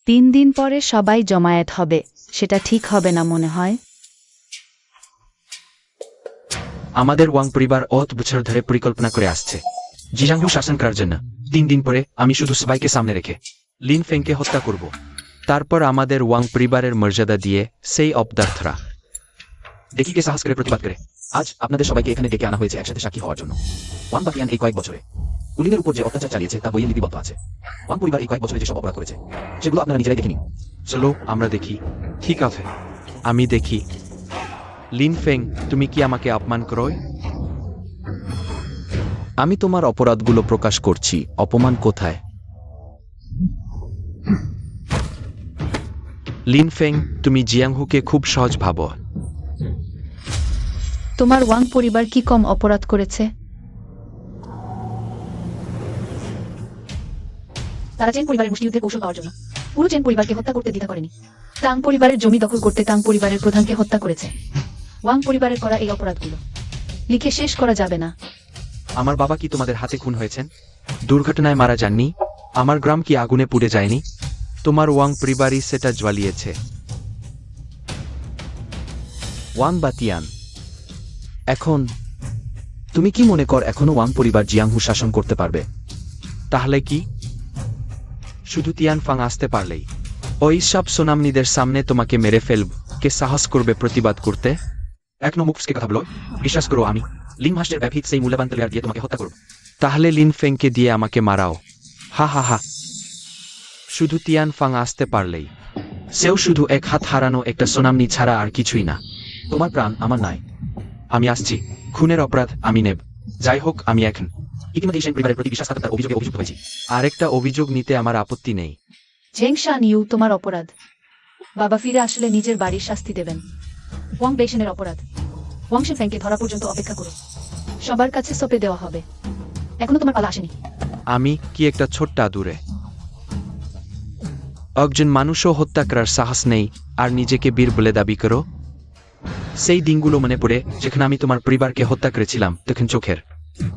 S2: 3 দিন পরে সবাই জমায়েত হবে, সেটা ঠিক হবে না মনে হয়।
S1: আমাদের ওয়াং পরিবার অত বছর ধরে পরিকল্পনা করে আসছে জিরাংহু শাসন করার জন্য। 3 দিন পরে আমি শুধু সবাইকে সামনে রেখে লিন ফেংকে হত্যা করব। তারপর আমাদের ওয়াং পরিবারের মর্যাদা দিয়ে সেই অপদার্থরা দেখি কে সাহস করে প্রতিবাদ করে। আজ আপনাদের সবাইকে এখানে ডেকে আনা হয়েছে একসাথে সাক্ষী হওয়ার জন্য। ওয়াং বাতিয়ান এই কয়েক বছরে কুলিনের উপর যে অত্যাচার চালিয়েছে তা বইয়ে লিপিবদ্ধ আছে। ওয়াং পরিবার এই কয়েক বছরে যেসব অপরাধ করেছে সেগুলো আপনারা নিজেরাই দেখে নিন। চলো আমরা দেখি। ঠিক আছে, আমি দেখি। লিন ফেং, তুমি কি আমাকে অপমান করো?
S4: আমি তোমার অপরাধগুলো প্রকাশ করছি, অপমান কোথায়?
S1: লিন ফেং, তুমি জিয়াংহুকে খুব সহজ ভাবো।
S2: তোমার ওয়াং পরিবার কি কম অপরাধ করেছে? তারা চেন পরিবারের মুষ্টিযুদ্ধের কৌশল পাওয়ার জন্য পুরো চেন পরিবারকে হত্যা করতে দ্বিধা করেনি। তাং পরিবারের জমি দখল করতে তাং পরিবারের প্রধানকে হত্যা করেছে। ওয়াং পরিবারের করা এই অপরাধগুলো লিখে শেষ করা যাবে না।
S1: আমার বাবা কি তোমাদের হাতে খুন হয়েছেন? দুর্ঘটনায় মারা যাননি? আমার গ্রাম কি আগুনে পুড়ে যায়নি? তোমার ওয়াং পরিবারই সেটা জ্বালিয়েছে।
S4: ওয়াং বাতিয়ান, এখন তুমি কি মনে কর এখনো ওয়াং পরিবার জিয়াংহু শাসন করতে পারবে?
S1: তাহলে কি? শুধু তিয়ান ফাং আসতে পারলেই ওই সব সোনামনিদের সামনে তোমাকে মেরে ফেলব। কে সাহস করবে প্রতিবাদ করতে? এক মুখকে কথা বলো, বিশ্বাস করো আমি লিং মাস্টার ব্যবহৃত সেই মূল্যবান তলোয়ার দিয়ে তোমাকে হত্যা করব। তাহলে লিন ফেংকে দিয়ে আমাকে মারাও। হা হা হা। শুধু তিয়ান ফাং আসতে পারলেই। সেও শুধু এক হাত হারানো একটা সোনামনি ছাড়া আর কিছুই না।
S4: তোমার প্রাণ আমার নাই।
S1: আমি আসছি। খুনের অপরাধ আমি নেব। যাই হোক, আমি এখন ইতিমধ্যে সেন পরিবারের প্রতি বিশ্বাসঘাতকতার অভিযোগে অভিযুক্ত হয়েছি। আরেকটা অভিযোগ নিতে আমার আপত্তি নেই।
S2: ঝেং শান ইউ, তোমার অপরাধ। বাবা ফিরে আসলে নিজের বাড়ির শাস্তি দেবেন। ওয়াং বেশনের অপরাধ। ওয়াং শেফ্যাংকে ধরা পর্যন্ত অপেক্ষা করো। সবার কাছে সঁপে দেওয়া হবে। এখনো তোমার পালা আসেনি।
S1: আমি কি একটা ছোট্ট দূরে একজন মানুষও হত্যা করার সাহস নেই আর নিজেকে বীর বলে দাবি করো? সেই দিনগুলো মনে পড়ে যেখানে আমি তোমার পরিবারকে হত্যা করেছিলাম, তখন চোখের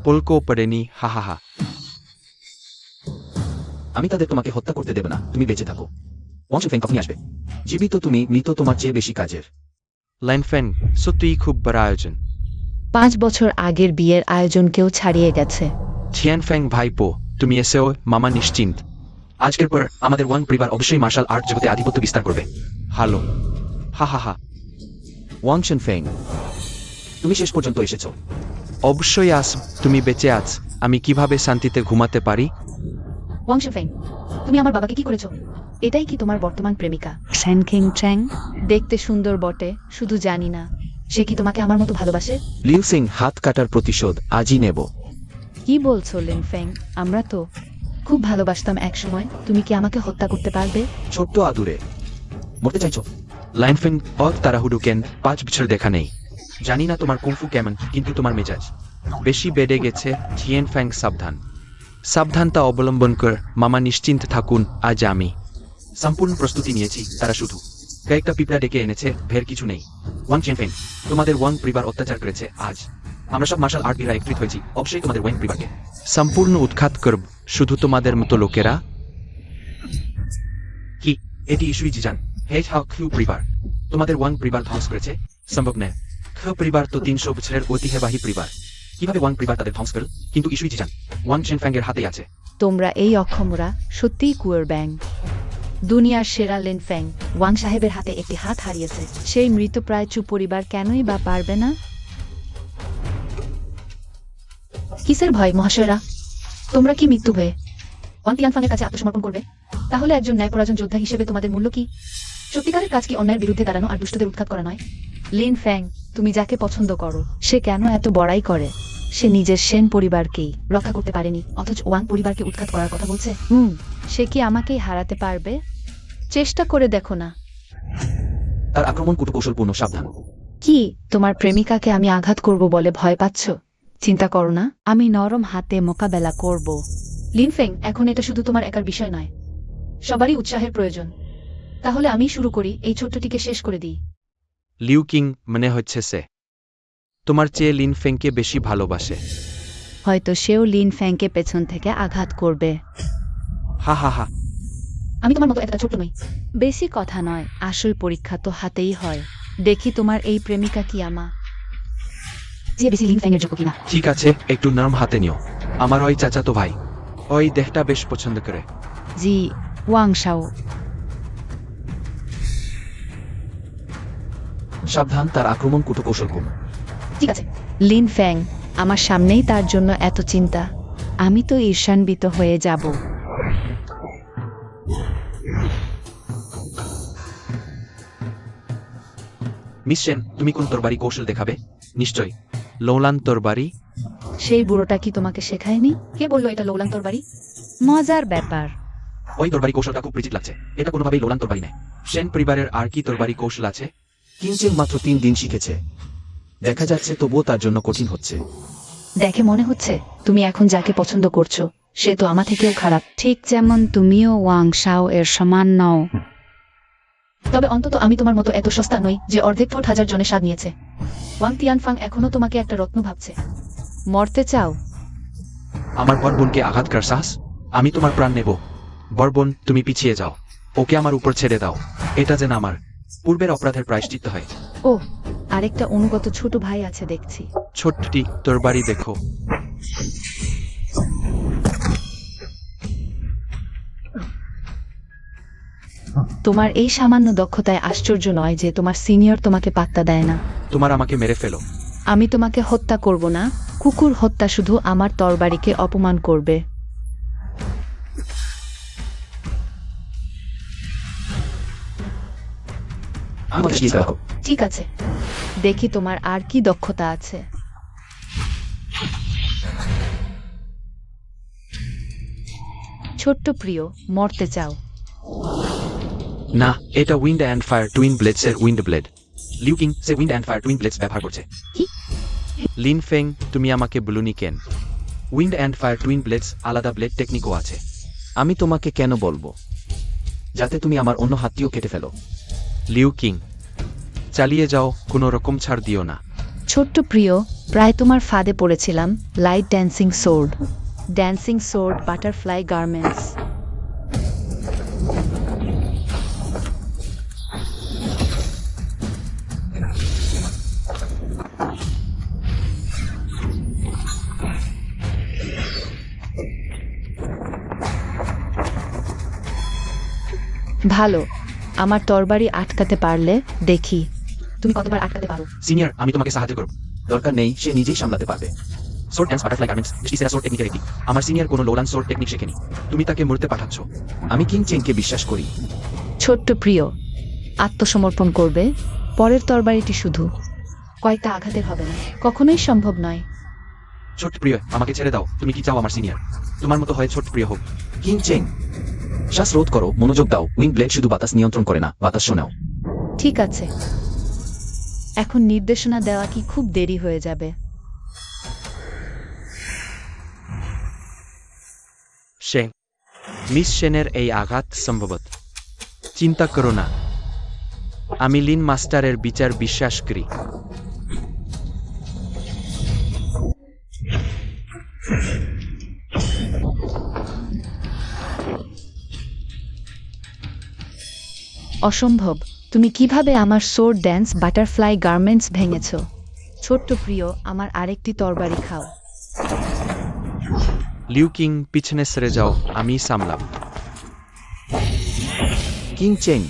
S1: পলকও পড়েনি। হা হা হা।
S4: আমি তাদের তোমাকে হত্যা করতে দেব না, তুমি বেঁচে থাকো। ওয়াং শেফেং কখনই আসবে? জীবিত তুমি, মৃত তোমার চেয়ে বেশি কাজের।
S1: লাইন ফেন, সত্যিই খুব বড় আয়োজন।
S2: 5 বছর আগের বিয়ের আয়োজনকেও ছাড়িয়ে গেছে।
S1: ছিয়ান ফ্যাং ভাইপো, তুমি এসেও মামা নিশ্চিন্ত। আজকের পর আমাদের ওয়াং পরিবার অবশ্যই মার্শাল আর্ট জগতে আধিপত্য বিস্তার করবে। হ্যালো। হা হা হা।
S4: ওয়াং শেনফেং, তুমি শেষ পর্যন্ত এসেছো।
S1: অবশ্যই আস। তুমি বেঁচে আছ, আমি কিভাবে শান্তিতে ঘুমাতে পারি?
S2: ওয়াং শেফেং, তুমি আমার বাবাকে কি করেছো? এটাই কি তোমার বর্তমান প্রেমিকা শ্যান কিং চ্যাং? দেখতে সুন্দর বটে, শুধু জানি না সে কি তোমাকে আমার মতো ভালোবাসে।
S4: লিউ সিং, হাত কাটার প্রতিশোধ আজই নেব।
S2: কি বলছো লিন ফেং? আমরা তো খুব ভালোবাসতাম এক সময়। তুমি কি আমাকে হত্যা করতে পারবে?
S4: ছোট্ট আদুরে, মরতে চাইছো?
S1: লাইন ফেং, অত তাড়াহুড়ো কেন? 5 বছর দেখা নেই। জানি না তোমার কুংফু কেমন, কিন্তু তোমার মেজাজ বেশি বেড়ে গেছে। ছিয়েন ফ্যাং, সাবধান। সাবধানতা অবলম্বন কর। মামা নিশ্চিন্ত থাকুন, আজ আমি সম্পূর্ণ প্রস্তুতি নিয়েছি। তারা শুধু কয়েকটা পিঁপড়া ডেকে এনেছে, ভের কিছু নেই। ওয়াং চেনফেং, তোমাদের ওয়াং পরিবার অত্যাচার করেছে। আজ আমরা সব মার্শাল আর্ট বীরা একত্রিত হয়েছি, অবশ্যই তোমাদের ওয়াং পরিবারকে সম্পূর্ণ উৎখাত করব। শুধু তোমাদের মতো লোকেরা কি এটি ইস্যুই জিজান? হে হাও খিউ পরিবার তোমাদের ওয়াং পরিবার ধ্বংস করেছে? সম্ভব নয়। খ পরিবার তো 300 বছরের ঐতিহ্যবাহী পরিবার। কিভাবে ওয়াং পরিবার তাদের ধ্বংস করল? কিন্তু ইস্যুই জিজান ওয়াং চেনফ্যাং এর হাতেই আছে।
S2: তোমরা এই অক্ষমরা সত্যিই কুয়ার ব্যাং। দুনিয়ার সেরা লিন ফ্যাং ওয়াং সাহেবের হাতে একটি হাত হারিয়েছে। সেই মৃতপ্রায় চু পরিবার কেনই বা পারবে না? কিসের ভয় মহাশয়রা? তোমরা কি মৃত্যু ভয়ে ওয়াং তিয়ানফাংয়ের কাছে আত্মসমর্পণ করবে? তাহলে একজন ন্যায়পরায়ণ যোদ্ধা হিসেবে তোমাদের মূল্য কি? সত্যিকারের কাজ কি অন্যায়ের বিরুদ্ধে দাঁড়ানো আর দুষ্টদের উৎখাত করা নয়? লিন ফ্যাং, তুমি যাকে পছন্দ করো সে কেন এত বড়াই করে? সে নিজের সেন পরিবারকেই রক্ষা করতে পারেনি, অথচ ওয়াং পরিবারকে উৎখাত করার কথা বলছে। সে কি আমাকেই হারাতে পারবে? চেষ্টা করে দেখো না।
S4: তার আক্রমণ কূটকৌশলপূর্ণ, সাবধান।
S2: কি তোমার প্রেমিকাকে আমি আঘাত করব বলে ভয় পাচ্ছ? চিন্তা করো না, আমি নরম হাতে মোকাবেলা করব। লিন ফেং, এখন এটা শুধু তোমার একার বিষয় নয়, সবারই উৎসাহের প্রয়োজন। তাহলে আমি শুরু করি, এই ছোট্টটিকে শেষ করে দিই।
S1: লিউ কিং, মনে হচ্ছে সে তোমার চেয়ে লিন ফেংকে বেশি ভালোবাসে।
S2: হয়তো সেও লিন ফ্যাংকে পেছন থেকে আঘাত করবে।
S1: হা হা হা।
S2: আমি তোমার মতো একটা ছোট্ট নই। বেশি কথা নয়, আসল পরীক্ষা তো হাতেই হয়। দেখি তোমার এই প্রেমিকা কি যে বেশি লিন ফ্যাংয়ের যোগ্য কিনা।
S1: ঠিক আছে, একটু নরম হাতে নিও। আমার ওই চাচাতো ভাই ওই দেহটা বেশ পছন্দ করে।
S2: জি, ওয়াং শাও।
S4: সাবধান, তার আক্রমণ কূটকৌশলপূর্ণ।
S2: ঠিক আছে। লিন ফ্যাং, আমার সামনেই তার জন্য এত চিন্তা। আমি তো ঈর্ষান্বিত হয়ে যাব।
S1: মিস সেন, তুমি কোন তরবারি কৌশল দেখাবে? নিশ্চয়ই লৌলান তরবারি।
S2: সেই বুড়োটা কি তোমাকে শেখায়নি? কে বললো এটা লৌলান তরবারি? মজার ব্যাপার।
S1: ওই তরবারি কৌশলটা খুব পরিচিত লাগছে। এটা কোনোভাবেই লৌলান তরবারি নয়।
S3: সেন পরিবারের আর কি তরবারি কৌশল আছে?
S4: কিংচেং মাত্র 3 দিন শিখেছে। দেখা যাচ্ছে তবুও তার জন্য কঠিন হচ্ছে।
S2: দেখে মনে হচ্ছে তুমি এখন যাকে পছন্দ করছো সে তো আমার থেকেও খারাপ।
S5: ঠিক যেমন তুমিও ওয়াং শাও এর সমান নও।
S2: তবে অন্তত আমি তোমার মতো এত সস্তা নই যে অর্ধেক ফুট হাজার জনে স্বাদ নিয়েছে। ওয়াং তিয়ানফাং এখনো তোমাকে একটা রত্ন ভাবছে।
S5: মরতে চাও?
S3: আমার বড় বোনকে আঘাত করার সাহস? আমি তোমার প্রাণ নেব। বড় বোন, তুমি পিছিয়ে যাও। ওকে আমার উপর ছেড়ে দাও। এটা যেন আমার পূর্বের অপরাধের প্রায়শ্চিত্ত হয়।
S5: ও, আরেকটা অনুগত ছোট ভাই আছে দেখছি।
S3: ছোট্টটি তরবারি দেখো।
S2: তোমার এই সামান্য দক্ষতায় আশ্চর্য নয় যে তোমার সিনিয়র তোমাকে পাত্তা দেয় না।
S3: তোমার আমাকে মেরে ফেলো।
S5: আমি তোমাকে হত্যা করব না। কুকুর হত্যা শুধু আমার তরবারিকে অপমান করবে।
S4: আমাকে শিখিয়ে রাখো।
S2: ঠিক আছে,
S5: দেখি তোমার আর কি দক্ষতা আছে। ছোট্ট প্রিয়, মরতে চাও?
S3: না, এটা wind and fire twin blades এর উইন্ড ব্লেড। লিউ কিং সে wind and fire twin blades ব্যবহার করছে।
S1: লিন ফেং, তুমি আমাকে বলুনি কেন?
S3: Wind and fire twin blades আলাদা ব্লেড টেকনিকও আছে।
S4: আমি তোমাকে কেন বলবো? যাতে তুমি আমার অন্য হাতটিও কেটে ফেলো।
S1: লিউ কিং, চালিয়ে যাও, কোনো রকম ছাড় দিও না।
S5: ছোট্ট প্রিয়, প্রায় তোমার ফাঁদে পড়েছিলাম। Light dancing sword, dancing sword, butterfly garments. ভালো, আমার তরবারি আটকাতে পারলে দেখি।
S2: তুমি কতবার আটকাতে পারো।
S3: সিনিয়র, আমি তোমাকে সাহায্য করব।
S4: দরকার নেই, সে নিজেই সামলাতে পারবে।
S3: সোর্ড ড্যান্স বাটারফ্লাই গার্মেন্টস সেরা সোর্ড টেকনিকের একটি। আমার সিনিয়র কোনো লোলান সোর্ড টেকনিক শেখেনি। তুমি তাকে মরতে পাঠাচ্ছ।
S4: আমি কিংচেংকে বিশ্বাস করি।
S5: ছোট্ট প্রিয়, আত্মসমর্পণ করবে? পরের তরবারিটি শুধু
S2: কয়েকটা আঘাতের হবে না।
S5: কখনোই সম্ভব নয়।
S3: ছোট্ট প্রিয়, আমাকে ছেড়ে দাও। তুমি কি চাও আমার সিনিয়র তোমার মতো হয় ছোট্ট প্রিয় হোক?
S4: কিংচেং, শ্বাস রোধ করো, মনোযোগ দাও। উইং ব্লেড শুধু বাতাস নিয়ন্ত্রণ করে না, বাতাস শোনাও।
S5: ঠিক আছে, এখন নির্দেশনা দেওয়া কি খুব দেরি হয়ে যাবে?
S1: শেং, মিস সেনের এই আঘাত সম্ভবত। চিন্তা করো না, আমি লিন মাস্টারের বিচার বিশ্বাস করি।
S5: অসম্ভব। তুমি কিভাবে আমার সোর্ড ড্যান্স বাটারফ্লাই গার্মেন্টস ভেঙেছ? ছোট্ট প্রিয়, আমার আরেকটি তরবারি খাও।
S1: লিউ কিং, পিছনে সরে যাও, আমি সামলাম।
S4: কিংচেং,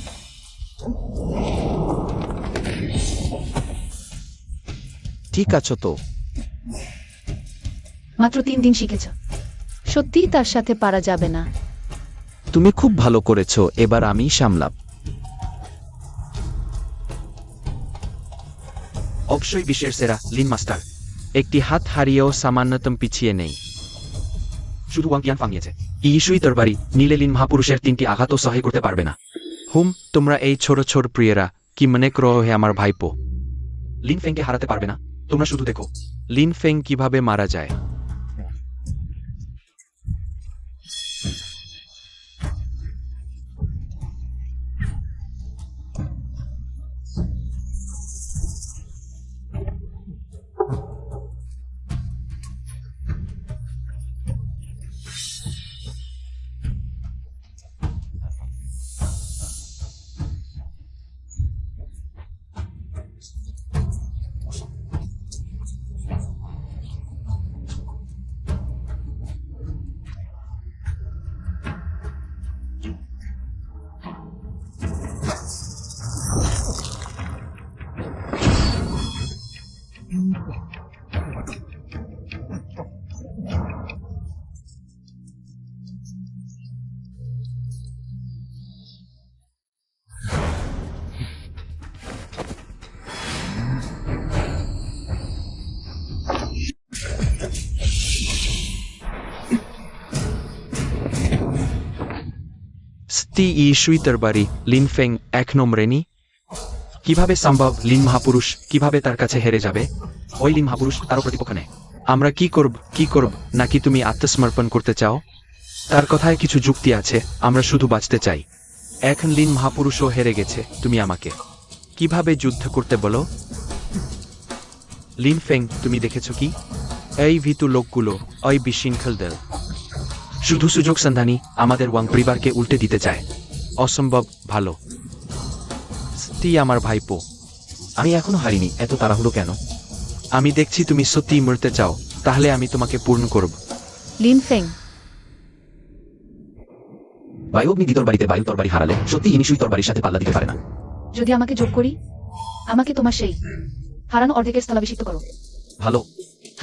S4: ঠিক আছো তো?
S2: মাত্র 3 দিন শিখেছ।
S5: সত্যিই তার সাথে পারা যাবে না।
S4: তুমি খুব ভালো করেছো, এবার আমি সামলাম।
S3: অবশ্যই বিশ্বের সেরা লিন মাস্টার।
S1: একটি হাত হারিয়েও সামান্যতম পিছিয়ে নেই।
S3: শুধু ওয়াং তিয়ান ফাংিয়েছে। ইসুই তরবারি নীলে লিন মহাপুরুষের 3টি আঘাতও সহায় করতে পারবে না।
S1: হুম, তোমরা এই ছোট ছোট প্রিয়েরা কি মনে করো হে আমার ভাইপো?
S3: লিন ফেংকে হারাতে পারবে না, তোমরা শুধু দেখো।
S1: লিন ফেং কিভাবে মারা যায়। স্তি ইসুই তরবারি লিনফেং এখনো মরেনি। কিভাবে সম্ভব? লিন মহাপুরুষ কিভাবে তার কাছে হেরে যাবে? ওই লিন মহাপুরুষ তারও প্রতিপক্ষ নেয়। আমরা কি করব নাকি তুমি আত্মসমর্পণ করতে চাও? তার কথায় কিছু যুক্তি আছে, আমরা শুধু বাঁচতে চাই। এখন লিন মহাপুরুষও হেরে গেছে, তুমি আমাকে কিভাবে যুদ্ধ করতে বলো? লিন ফেং, তুমি দেখেছো কি? এই ভীতু লোকগুলো, ওই বিশৃঙ্খল দল শুধু সুযোগ সন্ধানী, আমাদের ওয়াং পরিবারকে উল্টে দিতে চায়। অসম্ভব ভালো। তুই আমার ভাইপো।
S4: আমি এখনো হারিনি, এত তাড়াহুড়ো কেন?
S1: আমি দেখছি তুমি সত্যিই মরতে চাও, তাহলে আমি তোমাকে পূর্ণ করব।
S5: লিনফেং,
S4: বায়ুগ্নি দ্বিতর বাড়িতে বায়ু তরবারি হারালে সত্যি ইনিশুই তরবারির সাথে পাল্লা দিতে পারে না।
S2: যদি আমাকে যোগ করি, আমাকে তোমার সেই হারানো অর্ধেকের স্থলাভিষিক্ত করো।
S4: ভালো।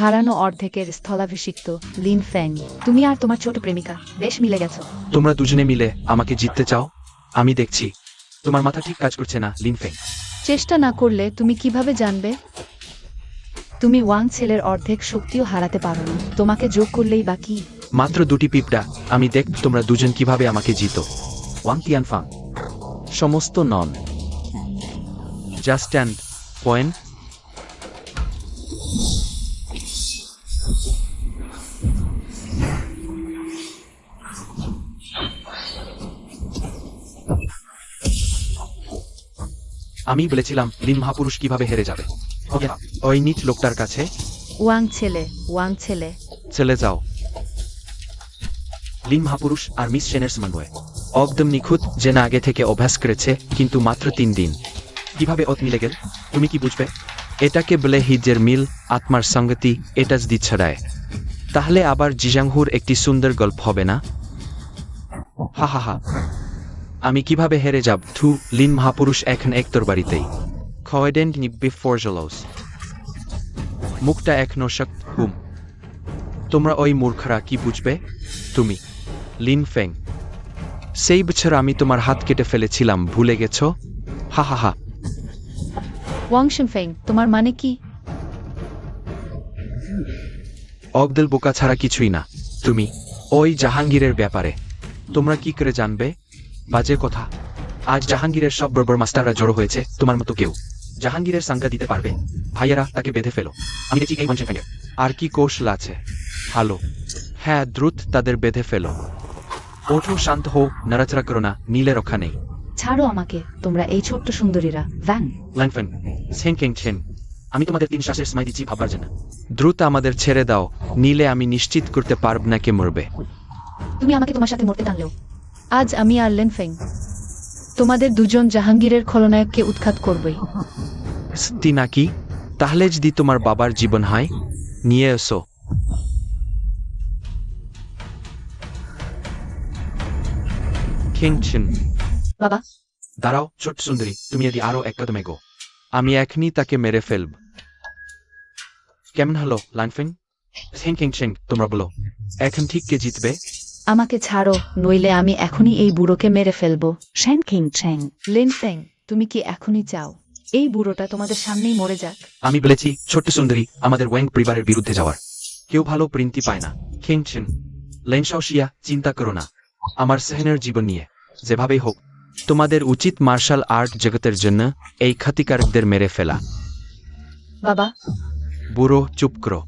S5: হারানো অর্ধেকের স্থলাভিষিক্ত লিনফেং, তুমি আর তোমার ছোট প্রেমিকা বেশ মিলে গেছো।
S1: তোমরা দুজনে মিলে আমাকে জিততে চাও? আমি দেখছি তোমার মাথা ঠিক কাজ করছে না, লিন ফেং।
S5: চেষ্টা না করলে তুমি কিভাবে জানবে? তুমি ওয়াং ছেলের অর্ধেক শক্তিও হারাতে পারো না, তোমাকে যোগ করলেই বা কি?
S1: মাত্র দুটি পিঁপড়া, আমি দেখ তোমরা দুজন কিভাবে আমাকে জিতো।
S4: ওয়াং তিয়ানফাং সমস্ত নন।
S1: Just stand point. আমি বলেছিলাম লিন মহাপুরুষ কিভাবে হেরে যাবে। ওই নিচ লোকটার কাছে
S5: ওয়াং ছেলে
S1: চলে যাও। লিন মহাপুরুষ আর মিস সেনের সমন্বয় একদম নিখুঁত, যেন আগে থেকে অভ্যাস করেছে, কিন্তু মাত্র 3 দিন। কিভাবে অত মিলে গেল তুমি কি বুঝবে? এটাকে বলে হিজের মিল, আত্মার সঙ্গতি। এটা যদি ছড়ায় তাহলে আবার জিজাংহুর একটি সুন্দর গল্প হবে না? হা হা হা। আমি কিভাবে হেরে যাব? থু, লিন মহাপুরুষ এখন এক তোর বাড়িতেই খয়েডেন্ট নিব্বি ফরজলস মুখটা এখনো শক্ত। হুম, তোমরা ওই মূর্খরা কি বুঝবে? তুমি লিন ফেং, সেই বছর আমি তোমার হাত কেটে ফেলেছিলাম, ভুলে গেছো? হা হা হা।
S5: ওয়াং শিনফেং, তোমার মানে কি?
S1: অগদল বোকা ছাড়া কিছুই না। তুমি ওই জাহাঙ্গীরের ব্যাপারে তোমরা কি করে জানবে? বাজে কথা। আজ জাহাঙ্গীরের সব বর্বর মাস্টাররা জড়ো হয়েছে, তোমার মতো কেউ জাহাঙ্গীরের সংজ্ঞা দিতে পারবে? ভাইয়েরা, তাকে বেঁধে ফেলো। আমি দেখি এই মঞ্চে ফেলে। আর কি কৌশল আছে? ভালো, হ্যাঁ, দ্রুত তাদের বেঁধে ফেলো। ওঠো, শান্ত হো, নড়াচড়া করো না, নীলে রক্ষা নেই।
S2: ছাড়ো আমাকে, তোমরা এই ছোট্ট সুন্দরীরা। ভ্যাং,
S1: ল্যাংফেন, ছেন কেং ছেন, আমি তোমাদের 3 শ্বাসের সময় দিচ্ছি ভাববার জন্য। দ্রুত আমাদের ছেড়ে দাও, নীলে আমি নিশ্চিত করতে পারব না কে মরবে।
S2: তুমি আমাকে তোমার সাথে মরতে টানলেও
S5: আজ আমি আর লিনফেং তোমাদের দুজন জাহাঙ্গীরের খলনায়ককে উৎখাত করবই।
S1: সত্যি নাকি? তাহলে যদি তোমার বাবার জীবন হয়, নিয়ে এসো। কিংচেন,
S2: বাবা।
S1: দাঁড়াও ছোট্ট সুন্দরী, তুমি যদি আরো এক কদম এগো, আমি এখনই তাকে মেরে ফেলব। কেমন হলো লাইনফেং? কিংচেন, তোমরা বলো এখন ঠিক কে জিতবে?
S5: আমাকে ছাড়ো, নইলে আমি এখনই এই বুড়োকে মেরে ফেলবো। লিনফেং, তুমি কি এখনই চাও এই বুড়োটা তোমাদের সামনেই মরে যাক?
S1: আমি বলেছি ছোট্ট সুন্দরী, আমাদের ওয়াং পরিবারের বিরুদ্ধে যাওয়ার কেউ ভালো প্রিন্তি পায় না। কিংচেন, লেনশাওশিয়া, চিন্তা করো না আমার সেহেনের জীবন নিয়ে। যেভাবেই হোক, তোমাদের উচিত মার্শাল আর্ট জগতের জন্য এই ক্ষতিকারকদের মেরে ফেলা।
S2: বাবা,
S1: বুড়ো চুপ করো।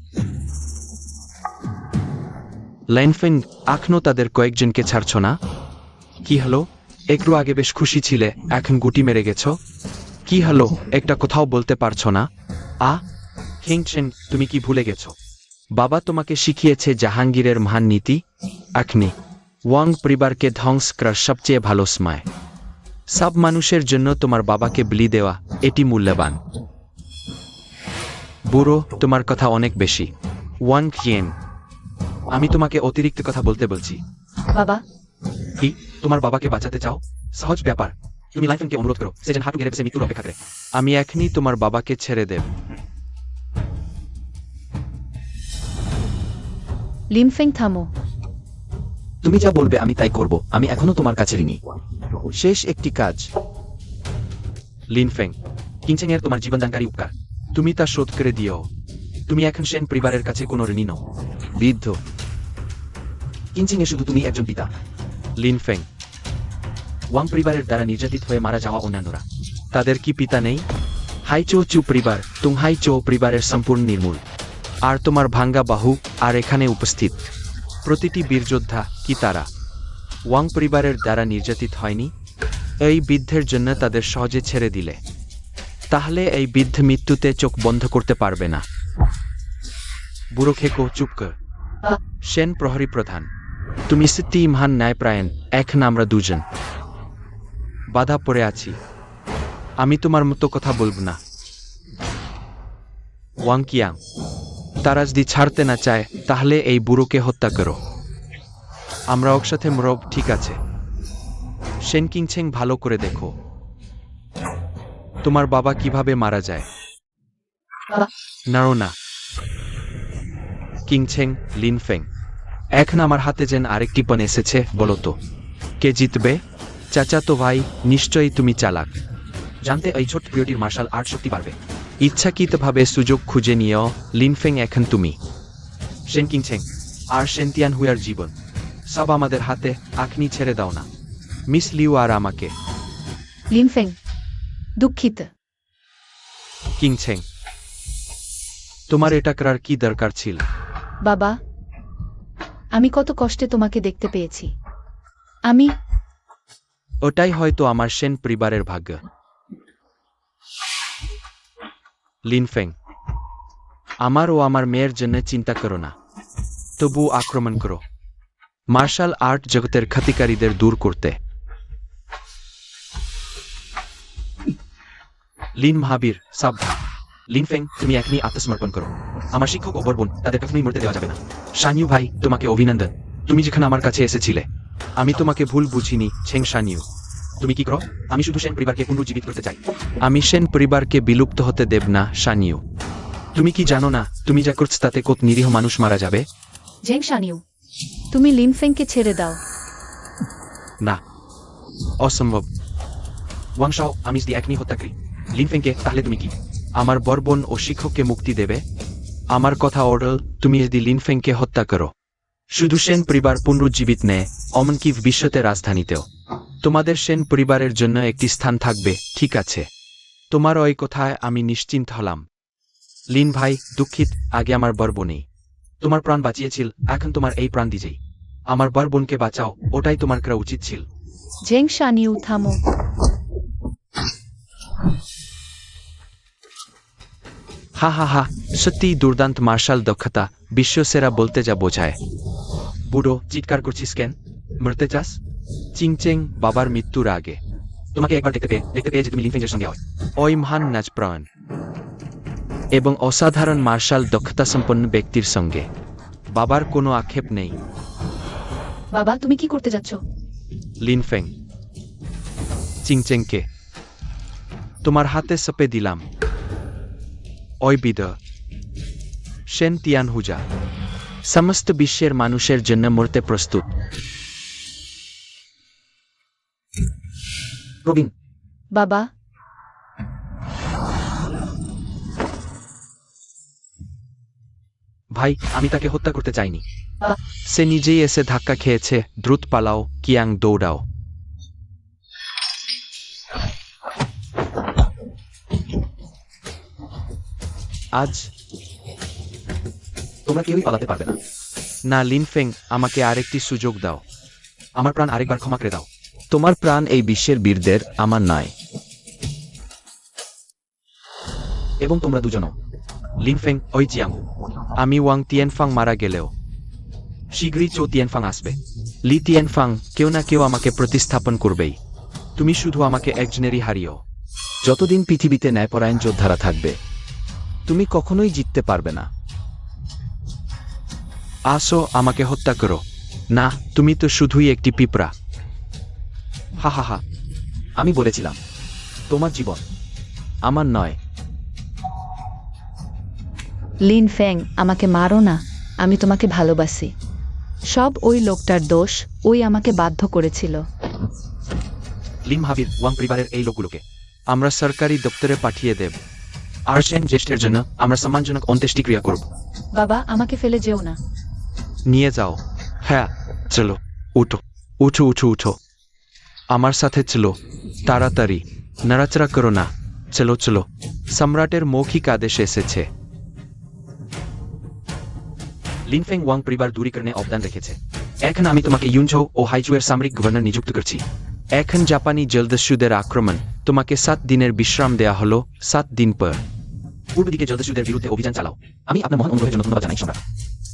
S1: লাইনফেং, এখনো তাদের কয়েকজনকে ছাড়ছ না? কি হলো? একটু আগে বেশ খুশি ছিলে, এখন গুটি মেরে গেছো। কি হলো? একটা কোথাও বলতে পারছো না? কিংচেন, তুমি কি ভুলে গেছো? বাবা তোমাকে শিখিয়েছে জাহাঙ্গীরের মহান নীতি। এখনি ওয়াং পরিবারকে ধ্বংস করার সবচেয়ে ভালো সময়। সব মানুষের জন্য তোমার বাবাকে বলি দেওয়া, এটি মূল্যবান। বুড়ো, তোমার কথা অনেক বেশি। ওয়াং কিয়েন, আমি তোমাকে অতিরিক্ত কথা বলতে বলছি।
S2: বাবা।
S1: কি? তোমার বাবাকে বাঁচাতে চাও? সহজ ব্যাপার। তুমি লাইফেনকে অনুরোধ করো, সে যেন হাঁটু গেড়ে বসে মৃত্যুর অপেক্ষা করে। আমি এখনই তোমার বাবাকে ছেড়ে দেব।
S5: লিনফেং, থামো।
S4: তুমি যা বলবে আমি তাই করব, আমি এখনো তোমার কাছে ঋণী। শেষ একটি কাজ।
S1: লিনফেং, কিংচেং এর তোমার জীবনদানকারী উপকার, তুমি তা শোধ করে দিও। তুমি এখন সেন পরিবারের কাছে কোনো ঋণী নও।
S4: বৃদ্ধ কিঞ্চিং এ শুধু তুমি একজন পিতা।
S1: লিনফেং,
S3: ওয়াং পরিবারের দ্বারা নির্যাতিত হয়ে মারা যাওয়া অন্যান্যরা।
S1: তাদের কি পিতা নেই? হাইচো চু পরিবার, তুংহাইচো পরিবারের সম্পূর্ণ নির্মূল। আর তোমার ভাঙ্গা বাহু আর এখানে উপস্থিত প্রতিটি বীরযোদ্ধা কি তারা ওয়াং পরিবারের দ্বারা নির্যাতিত হয়নি? এই বৃদ্ধের জন্য তাদের সহজে ছেড়ে দিলে তাহলে এই বৃদ্ধ মৃত্যুতে চোখ বন্ধ করতে পারবে না। বুড়ো খেকো চুপ কর। সেন প্রহরী প্রধান, তুমি সত্যি মহান ন্যায়প্রায়ণ। এখন আমরা দুজন বাধা পড়ে আছি। আমি তোমার মতো কথা বলব না। ওয়াং কিয়াং, তারা যদি ছাড়তে না চায় তাহলে এই বুড়োকে হত্যা করো। আমরা একসাথে মরব, ঠিক আছে? সেন কিংছেং, ভালো করে দেখো তোমার বাবা কিভাবে মারা যায়। নাও না কিংছেং, লিনফেং, এখন আমার হাতে যেন আরেকটি পণ এসেছে। বলো তো কে জিতবে? চাচাতো ভাই, নিশ্চয়ই তুমি চালাক।
S3: জানতে এই ছোট্ট প্রিয়টির মার্শাল আর্ট শক্তি বাড়বে।
S1: ইচ্ছাকৃতভাবে সুযোগ খুঁজে নিও লিনফেং। এখন তুমি
S3: সেন কিংছেং আর সেন তিয়ান হুয়ার জীবন সব আমাদের হাতে। আখনি ছেড়ে দাও না।
S1: মিস লিউ আর আমাকে।
S2: লিনফেং, দুঃখিত।
S1: কিংছেং, তোমার এটা করার কি দরকার ছিল?
S2: বাবা, আমি কত কষ্টে তোমাকে দেখতে পেয়েছি। আমি
S1: ওটাই হয়তো আমার সেন পরিবারের ভাগ্য। লিনফেং, আমার ও আমার মেয়ের জন্য চিন্তা করো না, তবু আক্রমণ করো মার্শাল আর্ট জগতের ক্ষতিকারীদের দূর করতে।
S3: লিন মহাবীর, সাবধান। লিনফেং, তুমি এখনই আত্মসমর্পণ করো। আমার শিক্ষক ও বরবোন, তাদের কখনোই মরতে দেওয়া যাবে না। শানিউ ভাই, তোমাকে অভিনন্দন। তুমি যেখানে আমার কাছে এসেছিলে।
S1: আমি তোমাকে ভুল বুঝিনি ছেং শানিউ।
S3: তুমি কি করো? আমি শুধু সেন পরিবারকে পুনরুজ্জীবিত করতে চাই।
S1: আমি সেন পরিবারকে বিলুপ্ত হতে দেব না শানিউ।
S3: তুমি কি জানো না তুমি যা করছ তাতে কত নিরীহ মানুষ মারা যাবে?
S2: জেং শানিউ, তুমি লিনফেংকে ছেড়ে দাও।
S1: না, অসম্ভব।
S3: ওয়াংশাও, আমি যদি এখনই হত্যা করি লিনফেংকে, তাহলে তুমি কি
S1: আমার বরবোন ও শিক্ষককে মুক্তি দেবে? আমার কথা অর্ডার, তুমি যদি লিনফেংকে হত্যা করো, শুধু সেন পরিবার পুনরুজ্জীবিত নেয়, এমনকি বিশ্বতে রাজধানীতেও তোমাদের সেন পরিবারের জন্য একটি স্থান থাকবে, ঠিক আছে? তোমার ওই কথায় আমি নিশ্চিন্ত হলাম। লিন ভাই, দুঃখিত, আগে আমার বরবোনই
S3: তোমার প্রাণ বাঁচিয়েছিল, এখন তোমার এই প্রাণ দিজেই। আমার বার বোনকে বাঁচাও, ওটাই তোমার করা উচিত ছিল।
S2: জেং শানিউ, থামো।
S1: হা হা হা, সত্যিই দুর্দান্ত মার্শাল দক্ষতা, বিশ্বসেরা বলতে যা বোঝায়।
S3: বুড়ো, চিৎকার করছিস কেন? মরতে চাস?
S1: চিংচেং, বাবার মৃত্যুর আগে
S3: তোমাকে একবার দেখতে পেয়ে যে তুমি লিনফেংয়ের সঙ্গে হয়।
S1: ওই মহান নাচপ্রাণ এবং অসাধারণ মার্শাল দক্ষতা সম্পন্ন ব্যক্তির সঙ্গে বাবার কোনো আক্ষেপ নেই।
S2: বাবা, তুমি কি করতে যাচ্ছ?
S1: লিনফেং, চিংচেংকে তোমার হাতে সঁপে দিলাম। ওই বিদ সেন তিয়ান হুজা সমস্ত বিশ্বের মানুষের জন্য মরতে প্রস্তুত।
S3: প্রবীণ,
S2: বাবা,
S3: ভাই, আমি তাকে হত্যা করতে চাইনি।
S1: সে নিজেই এসে ধাক্কা খেয়েছে। দ্রুত পালাও কিয়াং, দৌড়াও।
S3: আজ তোমরা কেউই পালাতে পারবে না।
S1: না লিনফেং, আমাকে আরেকটি সুযোগ দাও।
S3: আমার প্রাণ আরেকবার ক্ষমা করে দাও।
S4: তোমার প্রাণ এই বিশ্বের বীরদের, আমার নয়।
S3: এবং তোমরা দুজনও। লিনফেং, ওই জিয়াংহু।
S1: আমি ওয়াং তিয়ানফাং মারা গেলেও
S3: শীঘ্রই চো তিয়ানফাং আসবে।
S1: লি তিয়ানফাং, কেউ না কেউ আমাকে প্রতিস্থাপন করবেই। তুমি শুধু আমাকে একজনেরই হারিও।
S4: যতদিন পৃথিবীতে ন্যায়পরায়ণ যোদ্ধারা থাকবে, তুমি কখনোই জিততে পারবে না।
S1: আসো, আমাকে হত্যা করো। না, তুমি তো শুধুই একটি পিঁপড়া।
S3: হা হা হা, আমি বলেছিলাম তোমার জীবন
S4: আমার নয়।
S5: লিনফেং, আমাকে মারো না, আমি তোমাকে ভালোবাসি। সব ওই লোকটার দোষ, ওই আমাকে বাধ্য করেছিল।
S3: লিম হাবির, ওয়াং পরিবারের এই লোকগুলোকে
S1: আমরা সরকারি দপ্তরে পাঠিয়ে দেব।
S3: আর সেন জ্যেষ্ঠের জন্য আমরা সম্মানজনক অন্ত্যেষ্টিক্রিয়া করব।
S2: বাবা, আমাকে ফেলে যেও না।
S1: নিয়ে যাও। হ্যাঁ, চলো, উঠো উঠো উঠো উঠো। আমার সাথে চলো তাড়াতাড়ি নাড়াচাড়া করো না চলো চলো সম্রাটের মৌখিক আদেশ এসেছে
S3: লিনফেং ওয়াং পরিবার দূরীকরণে অবদান রেখেছে। এখন আমি তোমাকে ইউনঝৌ ও হাইচুয়ের সামরিক গভর্নর নিযুক্ত করছি।
S1: এখন জাপানি জলদস্যুদের আক্রমণ তোমাকে 7 দিনের বিশ্রাম দেয়া হলো 7 দিন পর
S3: পূর্ব দিকে জলদস্যুদের বিরুদ্ধে অভিযান চালাও। আমি আপনার মহান অনুগ্রহের জন্য ধন্যবাদ জানাই সম্রাট।